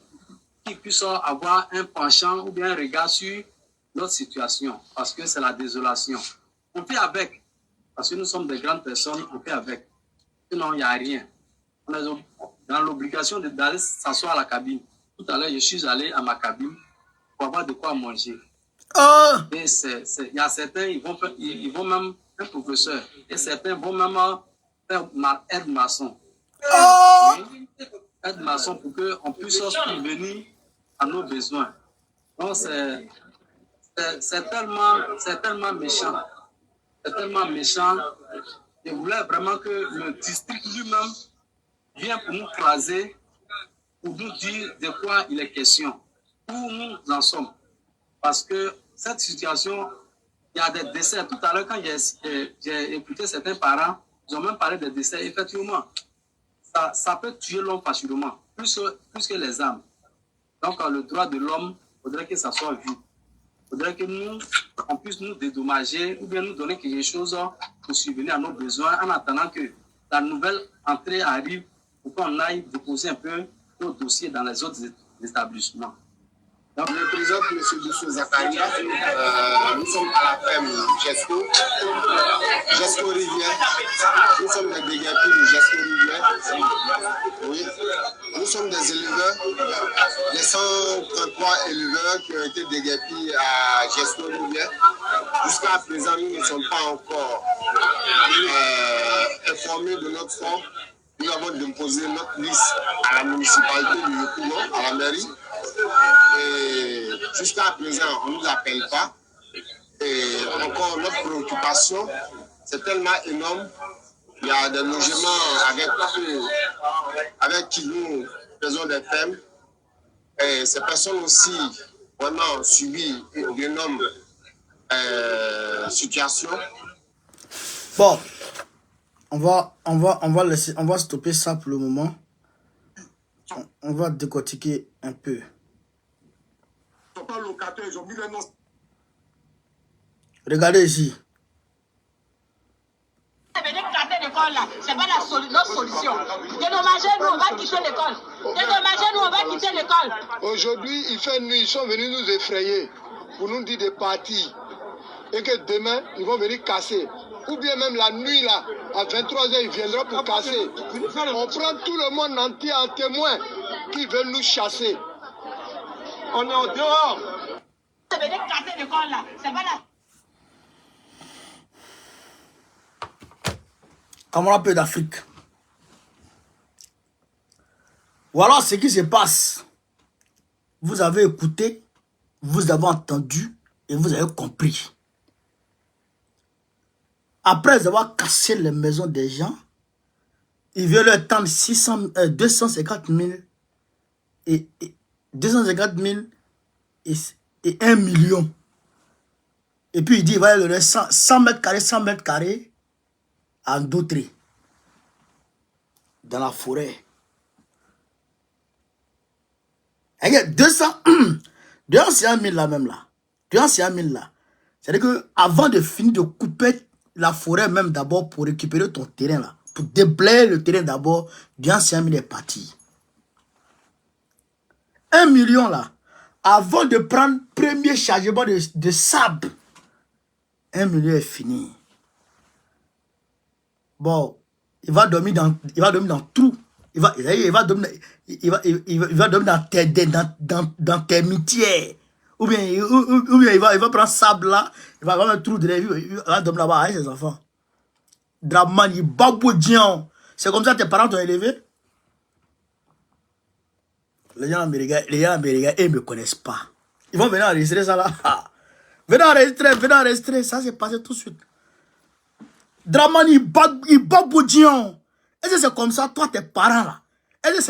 qui puissent avoir un penchant ou bien un regard sur notre situation, parce que c'est la désolation. On fait avec, parce que nous sommes des grandes personnes, on fait avec. Sinon, il n'y a rien. On est dans l'obligation d'aller s'asseoir à la cabine. Tout à l'heure, je suis allé à ma cabine pour avoir de quoi manger. Et il y a certains, ils vont même, un professeur, et certains vont même faire aide-maçon. Aide-maçon pour qu'on puisse subvenir à nos besoins. Donc, c'est tellement méchant. C'est tellement méchant. Je voulais vraiment que le district lui-même vienne pour nous croiser, pour nous dire de quoi il est question, où nous en sommes. Parce que cette situation, il y a des décès. Tout à l'heure, quand j'ai écouté certains parents, ils ont même parlé des décès. Effectivement, ça peut tuer l'homme facilement, plus que les armes. Donc, le droit de l'homme, il faudrait que ça soit vu. Il faudrait que nous, on puisse nous dédommager ou bien nous donner quelque chose pour subvenir à nos besoins en attendant que la nouvelle entrée arrive pour qu'on aille déposer un peu nos dossiers dans les autres établissements. Je me présente M. Doussou Zakaria. Nous sommes à la ferme Gesco Rivière. Nous sommes des déguerpis de Gesco Rivière. Oui. Nous sommes des éleveurs, les 133 éleveurs qui ont été déguerpis à Gesco Rivière. Jusqu'à présent, nous ne sommes pas encore informés de notre sort. Nous avons déposé notre liste à la municipalité de Yopougon, à la mairie. Et jusqu'à présent, on ne nous appelle pas. Et encore, notre préoccupation, c'est tellement énorme. Il y a des logements avec qui nous faisons des fermes. Et ces personnes aussi, vraiment, subissent une énorme situation. Bon, on va stopper ça pour le moment. On va décortiquer un peu. Ils ne sont pas locataires, ils ont mis les noms. Regardez ici. Venir casser l'école là, c'est pas notre solution. Dédommagez-nous, on va quitter l'école. Dédommagez-nous, on va quitter l'école. Aujourd'hui, il fait nuit, ils sont venus nous effrayer pour nous dire de partir. Et que demain, ils vont venir casser. Ou bien même la nuit là, à 23h, ils viendront pour casser. On prend tout le monde entier en témoin qui veulent nous chasser. On est en dehors. Venir casser l'école là, c'est pas la... Camarades peu d'Afrique. Voilà ce qui se passe. Vous avez écouté, vous avez entendu et vous avez compris. Après avoir cassé les maisons des gens, ils veulent leur tendre 250 000 et 250 000 et et 1 million. Et puis il dit, il va donner 100 mètres carrés à Ndoutré, dans la forêt. Regarde, 250 000 là même là. 250 000 là. C'est-à-dire qu'avant de finir de couper la forêt même d'abord pour récupérer ton terrain là, pour déblayer le terrain d'abord, 250 000 est parti. 1 million là, avant de prendre premier chargement de sable, 1 million est fini. Bon, il va dormir dans le trou. Il va dormir dans tes mitières. Ou bien il va prendre sable là, il va avoir un trou de la vie, il va dormir là-bas avec ses enfants. Draman, il baboudian. C'est comme ça que tes parents t'ont élevé. Les gens américains, ils ne me connaissent pas. Ils vont venir enregistrer ça là. Venez enregistrer, ça s'est passé tout de suite. Draman, il baboudian. Est-ce que c'est comme ça, toi, tes parents là? Est-ce que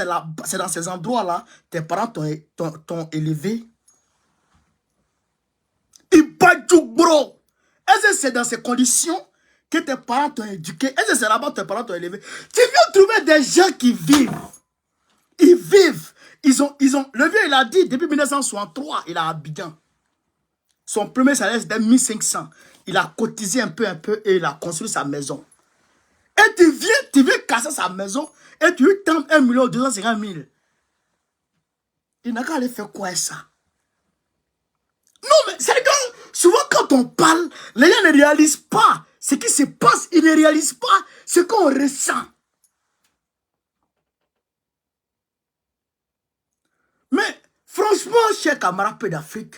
c'est dans ces endroits là, tes parents t'ont élevé? Il badjouk, bro. Est-ce que c'est dans ces conditions que tes parents t'ont éduqué? Est-ce que c'est là-bas que tes parents t'ont élevé? Tu viens trouver des gens qui vivent. Ils vivent. Le vieux, il a dit, depuis 1963, il a Abidjan. Son premier salaire, c'était 1500. Il a cotisé un peu, et il a construit sa maison. Et tu viens casser sa maison, et tu lui tends 1 250 000. Il n'a qu'à aller faire quoi ça? Non, mais c'est que souvent quand on parle, les gens ne réalisent pas ce qui se passe. Ils ne réalisent pas ce qu'on ressent. Mais franchement, chers camarades peu d'Afrique,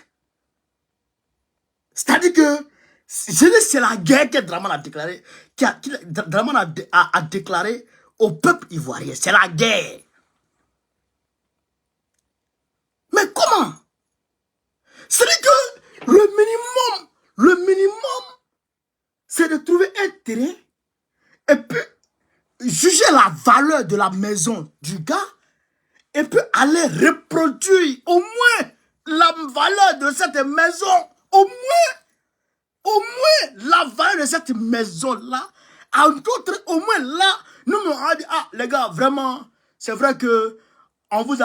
c'est-à-dire que c'est la guerre que Draman a déclarée, Draman a déclaré au peuple ivoirien. C'est la guerre. Mais comment? C'est-à-dire que le minimum, c'est de trouver un terrain et puis juger la valeur de la maison du gars et puis aller reproduire au moins la valeur de cette maison. Au moins la valeur de cette maison-là. À d'autres, au moins là, nous on dit, ah les gars, vraiment, c'est vrai que on vous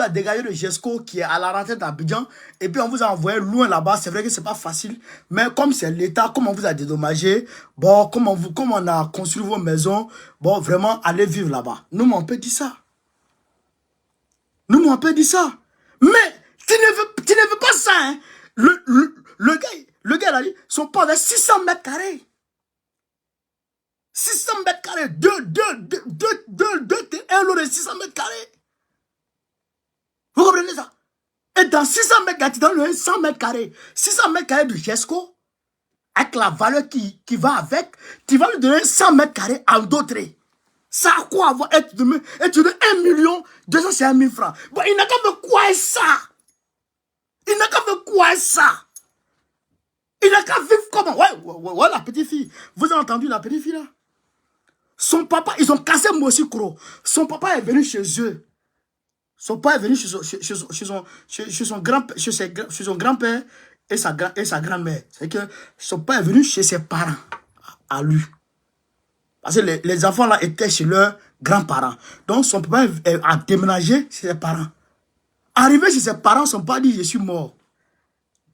a dégagé le GESCO qui est à la rentrée d'Abidjan et puis on vous a envoyé loin là-bas. C'est vrai que c'est pas facile, mais comme c'est l'État, comme on vous a dédommagé, bon, comme on a construit vos maisons, bon, vraiment, allez vivre là-bas. Nous, on peut dire ça. Nous, on peut dire ça. Mais tu ne veux pas ça, hein. Le gars, il a dit, son port de 600 mètres carrés. 600 mètres carrés. Un lot de 600 mètres carrés. Vous comprenez ça? Et dans 600 mètres carrés, tu donnes 100 mètres carrés. 600 mètres carrés de GESCO, avec la valeur qui va avec, tu vas lui donner 100 mètres carrés en d'autres. Ça a quoi avoir? Et tu donnes 1 250 000 francs. Bon, il n'a qu'à faire quoi ça? Il n'a qu'à faire quoi ça? Il n'a qu'à vivre comment? Ouais, la petite fille. Vous avez entendu la petite fille là? Son papa, ils ont cassé Mosikro. Son papa est venu chez eux. Son père est venu chez son grand-père et sa grand-mère. C'est que son père est venu chez ses parents, à lui. Parce que les enfants là étaient chez leurs grands-parents. Donc son papa a déménagé chez ses parents. Arrivé chez ses parents, son père dit, je suis mort.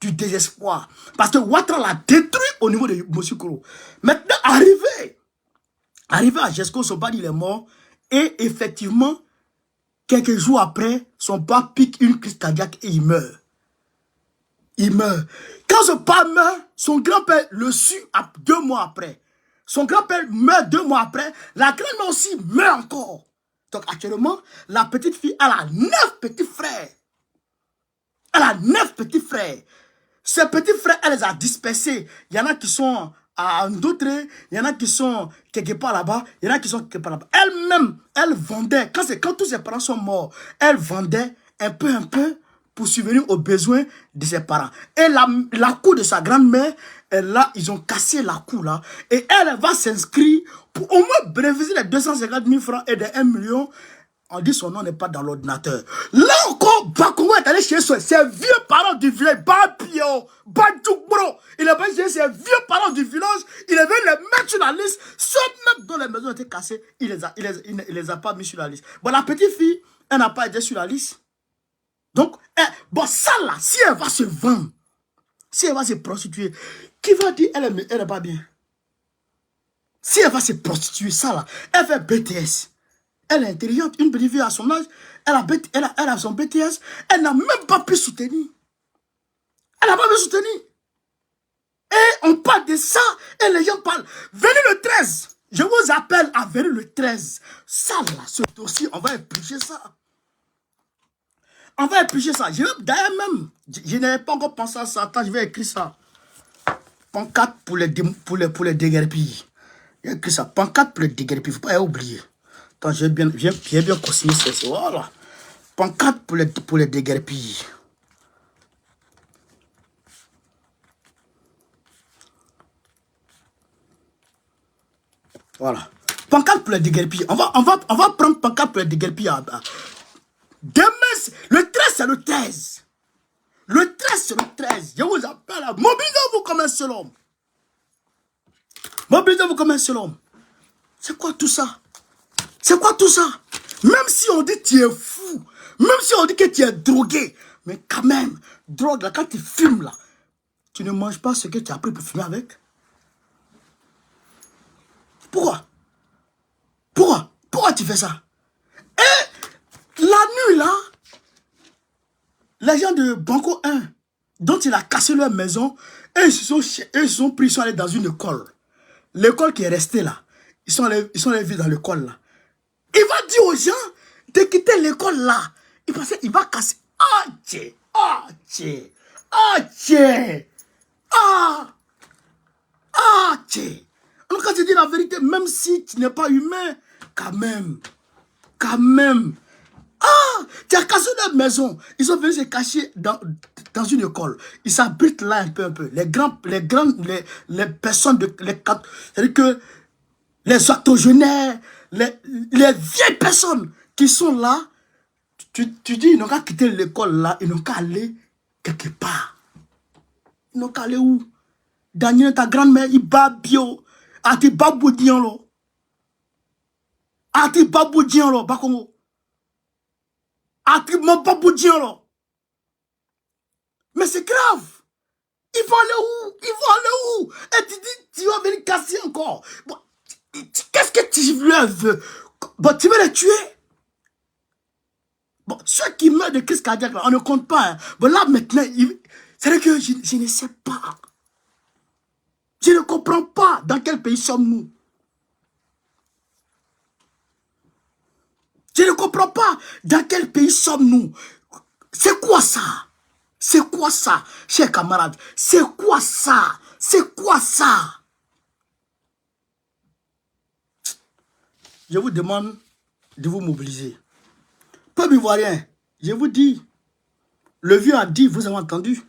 Du désespoir. Parce que Ouattara l'a détruit au niveau de Mosikoro. Maintenant, arrivé à GESCO, son père dit, il est mort. Et effectivement, quelques jours après, son père pique une crise cardiaque et il meurt. Il meurt. Quand son père meurt, son grand-père le suit 2 mois après. Son grand-père meurt 2 mois après. La grand-mère aussi meurt encore. Donc actuellement, la petite fille, elle a 9 petits frères. Elle a 9 petits frères. Ces petits frères, elle les a dispersés. Il y en a qui sont à d'autres, il y en a qui sont quelque part là-bas, il y en a qui sont quelque part là-bas. Elle-même, elle vendait, quand tous ses parents sont morts, elle vendait un peu pour subvenir aux besoins de ses parents. Et la cour de sa grand-mère, là, ils ont cassé la cour là. Et elle va s'inscrire pour au moins bénéficier des 250 000 francs et des 1 million. On dit son nom n'est pas dans l'ordinateur. Là encore, Bakongo est allé chez ses vieux parents du village. Babio, Badjoukbro. Il est allé chez ses vieux parents du village. Il est venu les mettre sur la liste. Ceux même dont les maisons étaient cassées, il les a pas mis sur la liste. Bon, la petite fille, elle n'a pas été sur la liste. Donc, bon, ça là, si elle va se vendre, si elle va se prostituer, qui va dire elle n'est pas bien? Si elle va se prostituer, ça là, elle fait BTS. Elle est intelligente, une petite fille à son âge, elle a son BTS, elle n'a même pas pu soutenir. Elle n'a pas pu soutenir. Et on parle de ça, et les gens parlent. Venez le 13, je vous appelle à venir le 13. Ça là, ce dossier, on va éplucher ça. On va éplucher ça. D'ailleurs même, je n'avais pas encore pensé à ça. Attends, je vais écrire ça. Pancarte pour les déguerpilles. J'ai écrit ça. Pancarte pour les déguerpilles. Il ne faut pas oublier. Attends, j'ai bien consigné ça. Voilà. Pancarte pour les déguerpilles. Voilà. Pancarte pour les déguerpilles. On va prendre pancarte pour les déguerpilles. Demain, le 13, c'est le 13. Le 13, c'est le 13. Je vous appelle à mobilisez-vous comme un seul homme. Mobilisez-vous comme un seul homme. C'est quoi tout ça? C'est quoi tout ça? Même si on dit que tu es fou, même si on dit que tu es drogué, mais quand même, drogue là, quand tu fumes là, tu ne manges pas ce que tu as pris pour fumer avec. Pourquoi? Pourquoi tu fais ça? Et la nuit là, les gens de Banco 1, dont il a cassé leur maison, et ils se sont pris, ils sont allés dans une école. L'école qui est restée là, ils sont allés vivre dans l'école là. Il va dire aux gens de quitter l'école là. Il va casser. Ah, tché, ah, tché, ah, tché, ah, ah, tché. Alors quand je dis la vérité, même si tu n'es pas humain, quand même. Ah, tu as cassé leur maison. Ils sont venus se cacher dans une école. Ils s'habitent là un peu. Les personnes, c'est-à-dire que les octogénaires, les vieilles personnes qui sont là, tu dis, ils n'ont qu'à quitter l'école là, ils n'ont qu'à aller quelque part. Ils n'ont qu'à aller où? Daniel, ta grand-mère, il bat bio. Ati babou dian lo. Ati babou dian lo, Bakongo. Ati mon babou dian lo. Mais c'est grave. Ils vont aller où? Et tu dis, tu vas venir casser encore. Bon, qu'est-ce que tu leur veux? Bon, tu veux les tuer? Bon, ceux qui meurent de crise cardiaque, on ne compte pas. Hein. Bon, là, maintenant, c'est vrai que je ne sais pas. Je ne comprends pas dans quel pays sommes-nous. Je ne comprends pas dans quel pays sommes-nous. C'est quoi ça? C'est quoi ça, chers camarades? C'est quoi ça? C'est quoi ça? Je vous demande de vous mobiliser. Peuple ivoirien, je vous dis, le vieux a dit, vous avez entendu,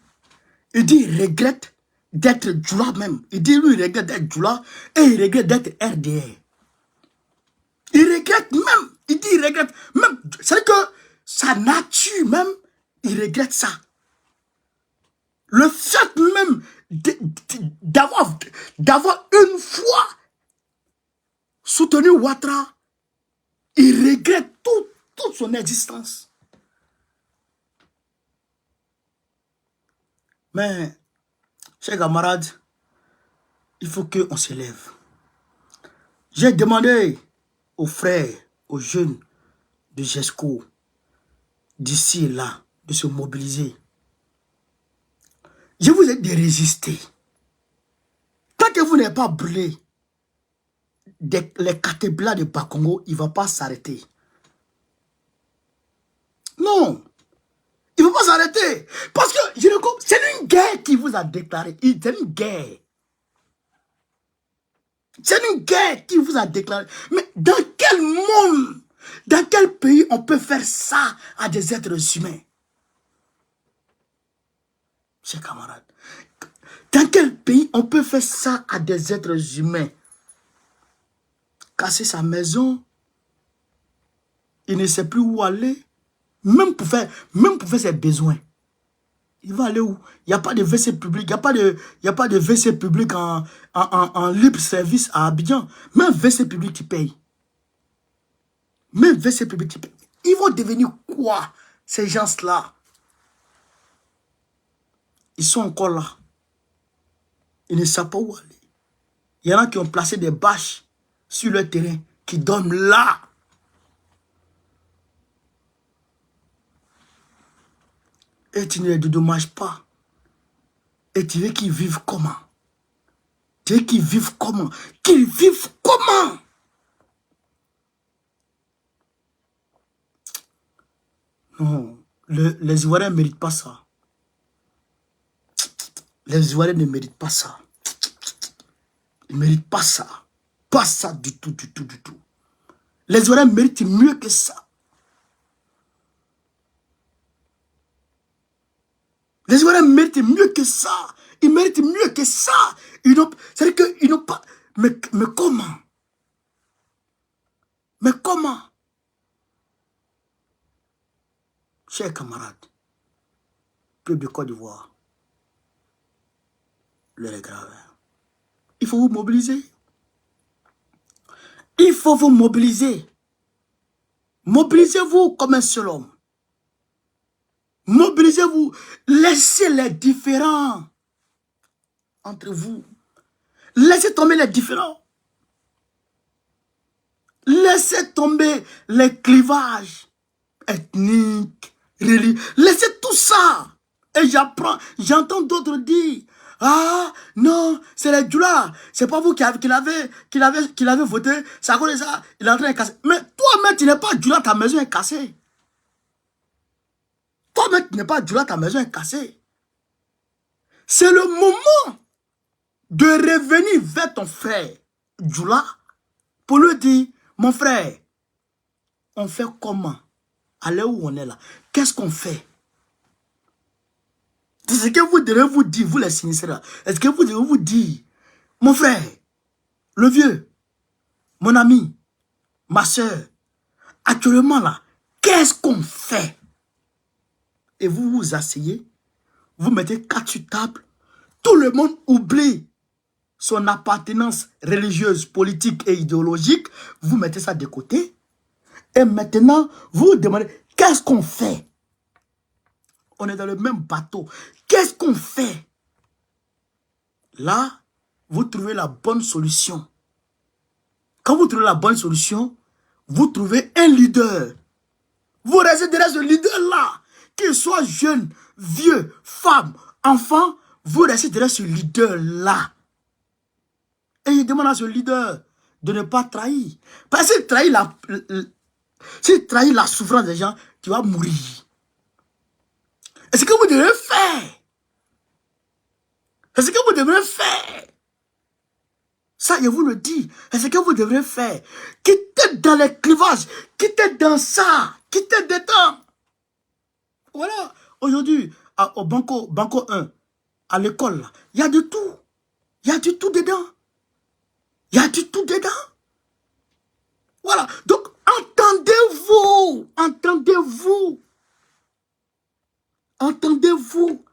il dit, il regrette d'être Djoula même. Il dit, lui, il regrette d'être Djoula et il regrette d'être RDR. Il regrette même, il dit, il regrette même, c'est que sa nature même, il regrette ça. Le fait même d'avoir une fois soutenu Ouattara, il regrette toute son existence. Mais, chers camarades, il faut qu'on se lève. J'ai demandé aux frères, aux jeunes de GESCO, d'ici et là, de se mobiliser. Je vous ai dit de résister. Tant que vous n'avez pas brûlé les cathédrales de Bakongo, il ne va pas s'arrêter. Non. Il ne va pas s'arrêter. Parce que c'est une guerre qui vous a déclaré. C'est une guerre. C'est une guerre qui vous a déclaré. Mais dans quel monde, dans quel pays on peut faire ça à des êtres humains? Chers camarades, dans quel pays on peut faire ça à des êtres humains? Casser sa maison, il ne sait plus où aller. Même pour faire ses besoins. Il va aller où? Il n'y a pas de WC public. Il n'y a pas de WC public en libre service à Abidjan. Même WC public, tu payes. Même WC public, tu payes. Ils vont devenir quoi, ces gens-là? Ils sont encore là. Ils ne savent pas où aller. Il y en a qui ont placé des bâches sur le terrain, qui dorment là. Et tu ne les dédommages pas. Et tu veux qu'ils vivent comment? Tu veux qu'ils vivent comment? Qu'ils vivent comment? Non, les Ivoiriens ne méritent pas ça. Les Ivoiriens ne méritent pas ça. Ils ne méritent pas ça. Pas ça du tout, du tout, du tout. Les Ivoiriens méritent mieux que ça. Les Ivoiriens méritent mieux que ça. Ils méritent mieux que ça. C'est-à-dire qu'ils n'ont pas... Mais comment? Mais comment? Chers camarades, peuple de Côte d'Ivoire, l'heure est grave. Il faut vous mobiliser. Il faut vous mobiliser. Mobilisez-vous comme un seul homme. Mobilisez-vous. Laissez les différends entre vous. Laissez tomber les différends. Laissez tomber les clivages ethniques, religieux. Laissez tout ça. Et j'entends d'autres dire, ah non, c'est les Djoula. C'est pas vous qui l'avez voté. C'est à cause de ça. Il est en train de casser. Mais toi-même, tu n'es pas Djoula, ta maison est cassée. Toi-même, tu n'es pas Djoula, ta maison est cassée. C'est le moment de revenir vers ton frère Djoula pour lui dire, mon frère, on fait comment? À l'heure où on est là, qu'est-ce qu'on fait? C'est ce que vous devez vous dire, vous les sinistrés là. Est-ce que vous devez vous dire, mon frère, le vieux, mon ami, ma soeur, actuellement là, qu'est-ce qu'on fait? Et vous vous asseyez, vous mettez 4 sur table, tout le monde oublie son appartenance religieuse, politique et idéologique, vous mettez ça de côté, et maintenant, vous vous demandez, qu'est-ce qu'on fait? On est dans le même bateau. Qu'est-ce qu'on fait? Là, vous trouvez la bonne solution. Quand vous trouvez la bonne solution, vous trouvez un leader. Vous restez derrière ce leader-là. Qu'il soit jeune, vieux, femme, enfant, vous restez derrière ce leader-là. Et je demande à ce leader de ne pas trahir. Parce que s'il trahit la souffrance des gens, tu vas mourir. Et ce que vous devez faire, c'est ce que vous devrez faire. Ça, je vous le dis. C'est ce que vous devrez faire. Quittez dans les clivages. Quittez dans ça. Quittez dedans. Voilà. Aujourd'hui, au Banco 1, à l'école, il y a de tout. Il y a du tout dedans. Il y a du tout dedans. Voilà. Donc, entendez-vous. Entendez-vous. Entendez-vous.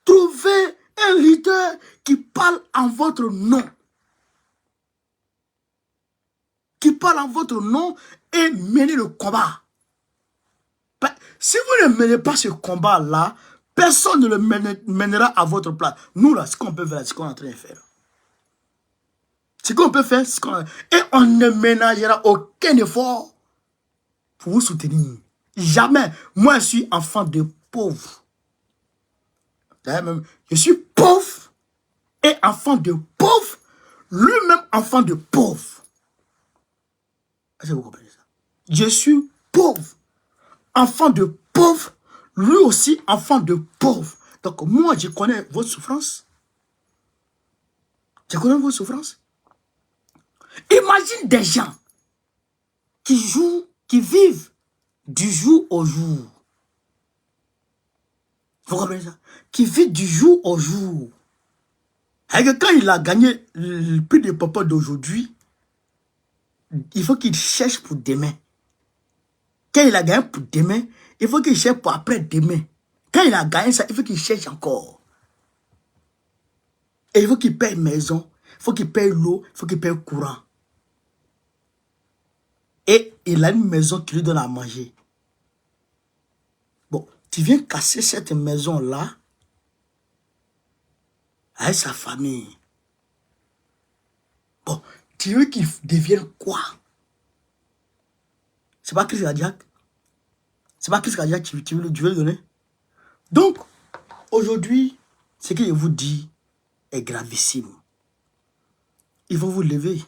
Trouvez un leader qui parle en votre nom. Qui parle en votre nom et menez le combat. Si vous ne menez pas ce combat-là, personne ne le mènera à votre place. Nous, là, ce qu'on peut faire, c'est ce qu'on est en train de faire. Ce qu'on peut faire, c'est ce qu'on a... Et on ne ménagera aucun effort pour vous soutenir. Jamais. Moi, je suis enfant de pauvre. Je suis pauvre et enfant de pauvre. Lui-même, enfant de pauvre. Est-ce que vous comprenez ça? Je suis pauvre. Enfant de pauvre. Lui aussi, enfant de pauvre. Donc, moi, je connais votre souffrance. Je connais votre souffrance. Imagine des gens qui vivent du jour au jour. Vous comprenez ça? Qui vivent du jour au jour. Et que quand il a gagné le prix de papa d'aujourd'hui, il faut qu'il cherche pour demain. Quand il a gagné pour demain, il faut qu'il cherche pour après-demain. Quand il a gagné ça, il faut qu'il cherche encore. Et il faut qu'il paye maison, il faut qu'il paye l'eau, il faut qu'il paye courant. Et il a une maison qui lui donne à manger. Bon, tu viens casser cette maison-là avec sa famille. Bon, tu veux qu'il devienne quoi? C'est pas crise cardiaque. C'est pas crise cardiaque que tu veux le donner. Donc, aujourd'hui, ce que je vous dis est gravissime. Il faut vous lever.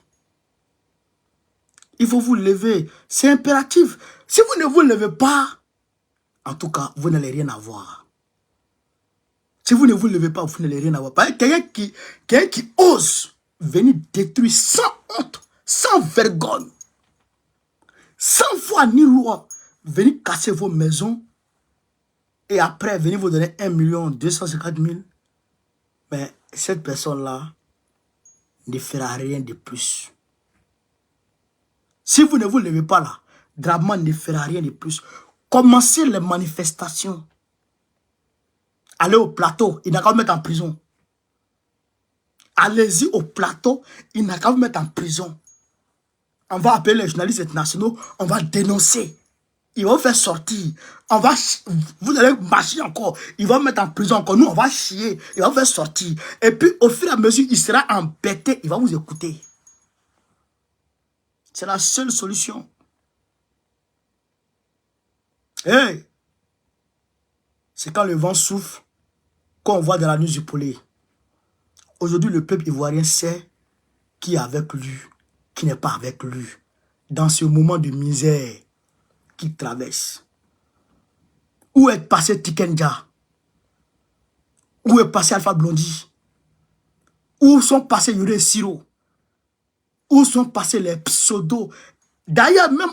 Il faut vous lever. C'est impératif. Si vous ne vous levez pas, en tout cas, vous n'allez rien avoir. Si vous ne vous levez pas, vous n'allez rien avoir. Quelqu'un qui ose venir détruire sans honte, sans vergogne, sans foi ni loi, venir casser vos maisons et après venir vous donner 1 250 000, mais cette personne-là ne fera rien de plus. Si vous ne vous levez pas là, Draman ne fera rien de plus. Commencez les manifestations. Allez au plateau, il n'a qu'à vous mettre en prison. Allez-y au plateau, il n'a qu'à vous mettre en prison. On va appeler les journalistes internationaux, on va dénoncer. Il va vous faire sortir. Vous allez marcher encore. Il va vous mettre en prison encore. Nous, on va chier. Il va vous faire sortir. Et puis, au fur et à mesure, il sera embêté. Il va vous écouter. C'est la seule solution. Hey! C'est quand le vent souffle qu'on voit dans la nuit du poulet. Aujourd'hui, le peuple ivoirien sait qui est avec lui, qui n'est pas avec lui. Dans ce moment de misère qu'il traverse. Où est passé Tikenja? Où est passé Alpha Blondy? Où sont passés Yuri Siro? Où sont passés les pseudos? D'ailleurs, même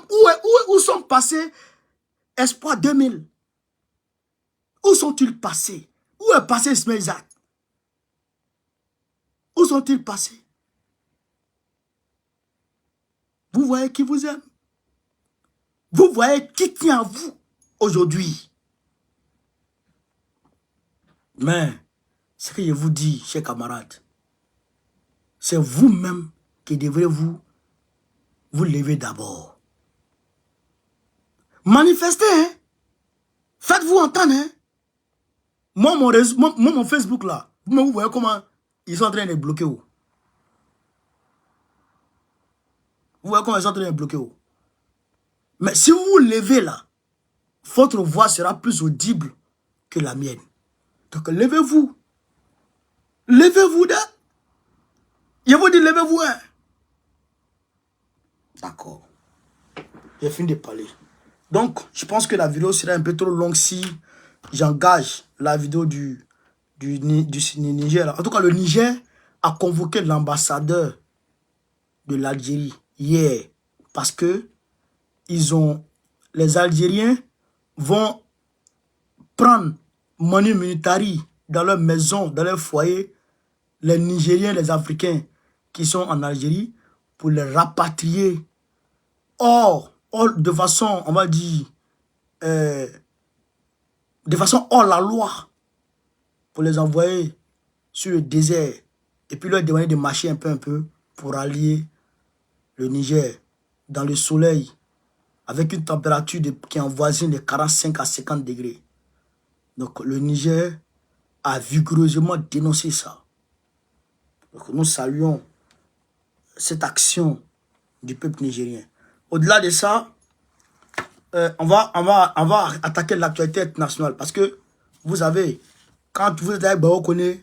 où sont passés Espoir 2000? Où sont-ils passés? Où est passé Ismaël Zak? Où sont-ils passés? Vous voyez qui vous aime? Vous voyez qui tient à vous aujourd'hui? Mais, ce que je vous dis, chers camarades, c'est vous-même qui devrez vous lever d'abord. Manifestez, hein? Faites-vous entendre, hein? Moi, mon Facebook là, vous voyez comment ils sont en train de bloquer où? Vous voyez comment ils sont en train de bloquer où? Mais si vous vous levez là, votre voix sera plus audible que la mienne. Donc levez-vous. Levez-vous là. Je vous dis levez-vous. Hein? D'accord. J'ai fini de parler. Donc, je pense que la vidéo sera un peu trop longue si j'engage la vidéo du Niger. En tout cas, le Niger a convoqué l'ambassadeur de l'Algérie hier. Parce que les Algériens vont prendre Manu Militari dans leur maison, dans leur foyer, les Nigériens, les Africains qui sont en Algérie, pour les rapatrier. Or, de façon, on va dire, de façon hors la loi, pour les envoyer sur le désert, et puis leur demander de marcher un peu, pour allier le Niger dans le soleil, avec une température qui avoisine les 45 à 50 degrés. Donc le Niger a vigoureusement dénoncé ça. Donc nous saluons cette action du peuple nigérien. Au-delà de ça, on va attaquer l'actualité internationale. Parce que, vous savez, quand vous êtes avec Baokone,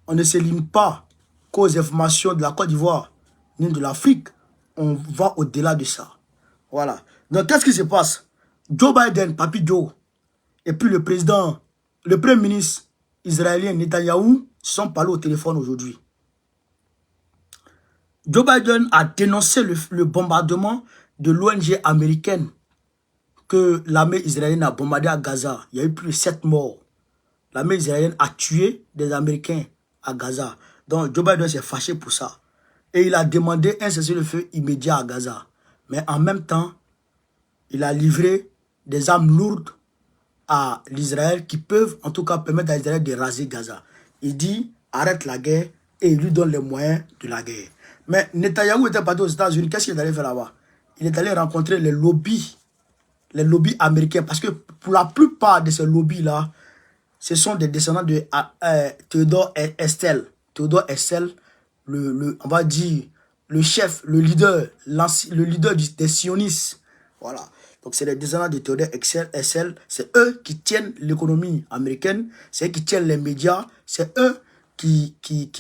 on ne se limite pas qu'aux informations de la Côte d'Ivoire, ni de l'Afrique. On va au-delà de ça. Voilà. Donc, qu'est-ce qui se passe? Joe Biden, Papi Joe, et puis le premier ministre israélien Netanyahou se sont parlé au téléphone aujourd'hui. Joe Biden a dénoncé le bombardement de l'ONG américaine que l'armée israélienne a bombardé à Gaza. Il y a eu plus de 7 morts. L'armée israélienne a tué des Américains à Gaza. Donc Joe Biden s'est fâché pour ça. Et il a demandé un cessez-le-feu immédiat à Gaza. Mais en même temps, il a livré des armes lourdes à l'Israël qui peuvent en tout cas permettre à Israël de raser Gaza. Il dit arrête la guerre et il lui donne les moyens de la guerre. Mais Netanyahou était parti aux États-Unis. Qu'est-ce qu'il est allé faire là-bas? Il est allé rencontrer les lobbies américains. Parce que pour la plupart de ces lobbies-là, ce sont des descendants de Theodore Herzl. Theodore Herzl, on va dire, le chef, le leader des sionistes. Voilà. Donc, c'est les descendants de Theodore Herzl. C'est eux qui tiennent l'économie américaine. C'est eux qui tiennent les médias. C'est eux qui,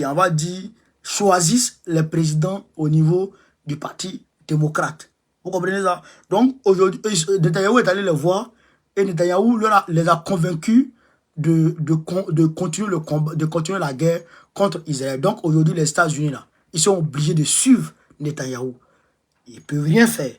on va dire, choisissent les présidents au niveau du parti démocrate. Vous comprenez ça? Donc, aujourd'hui, Netanyahou est allé les voir et Netanyahou les a convaincus de continuer la guerre contre Israël. Donc, aujourd'hui, les États-Unis, là, ils sont obligés de suivre Netanyahou. Ils ne peuvent rien faire.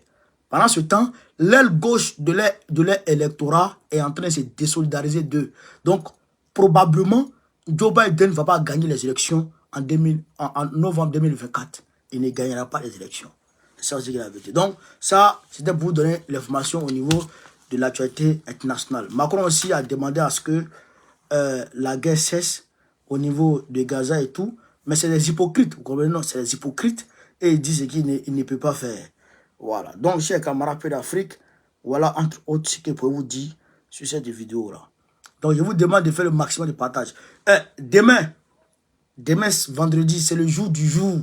Pendant ce temps, l'aile gauche de leur électorat est en train de se désolidariser d'eux. Donc, probablement, Joe Biden ne va pas gagner les élections en novembre 2024. Il ne gagnera pas les élections. C'est ça aussi la vérité. Donc, ça, c'était pour vous donner l'information au niveau de l'actualité internationale. Macron aussi a demandé à ce que la guerre cesse au niveau de Gaza et tout. Mais c'est des hypocrites. Vous comprenez? Non, c'est des hypocrites. Et ils disent qu'il ne peut pas faire. Voilà. Donc, chers camarades peu d'Afrique, voilà entre autres ce que je peux vous dire sur cette vidéo-là. Donc, je vous demande de faire le maximum de partage. Demain, vendredi, c'est le jour du jour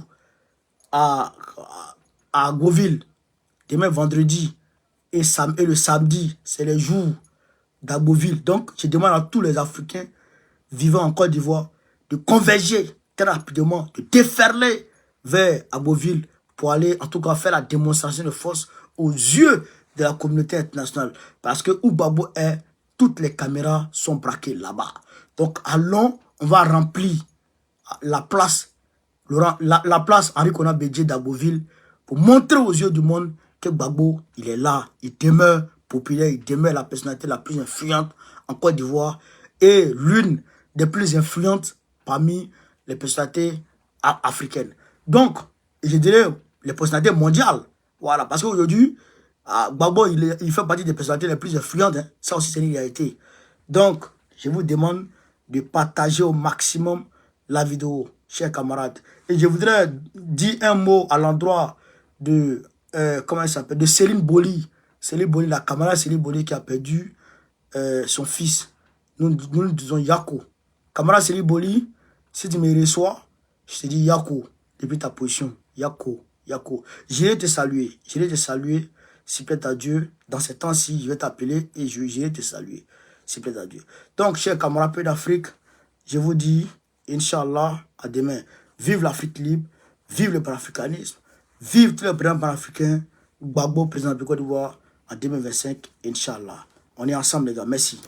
à Agboville. Demain, vendredi et le samedi, c'est le jour d'Agboville. Donc, je demande à tous les Africains vivant en Côte d'Ivoire de converger très rapidement, de déferler vers Agboville pour aller, en tout cas, faire la démonstration de force aux yeux de la communauté internationale. Parce que où Gbagbo est, toutes les caméras sont braquées là-bas. Donc, allons, on va remplir la place Henri Konan Bédié d'Agboville pour montrer aux yeux du monde que Gbagbo, il est là, il demeure populaire, il demeure la personnalité la plus influente en Côte d'Ivoire et l'une des plus influentes parmi les personnalités africaines. Donc, je dirais les personnalités mondiales. Voilà, parce qu'aujourd'hui, Gbagbo, il fait partie des personnalités les plus influentes. Hein. Ça aussi, c'est une réalité. Donc, je vous demande de partager au maximum la vidéo, chers camarades. Et je voudrais dire un mot à l'endroit de, comment elle s'appelle, de Céline Boli. Céline Boli, la camarade Céline Boli qui a perdu son fils. Nous disons Yako. Camarade Céline Boli, si tu me reçois, je te dis Yako, depuis ta position. Yako. J'irai te saluer. S'il plaît à Dieu. Dans ces temps-ci, je vais t'appeler et j'irai te saluer. S'il plaît à Dieu. Donc, chers camarades peu d'Afrique, je vous dis, Inch'Allah, à demain. Vive l'Afrique libre, vive le panafricanisme, vive tous les présidents panafricains, Gbagbo, président de Côte d'Ivoire, en 2025, Inch'Allah. On est ensemble, les gars. Merci.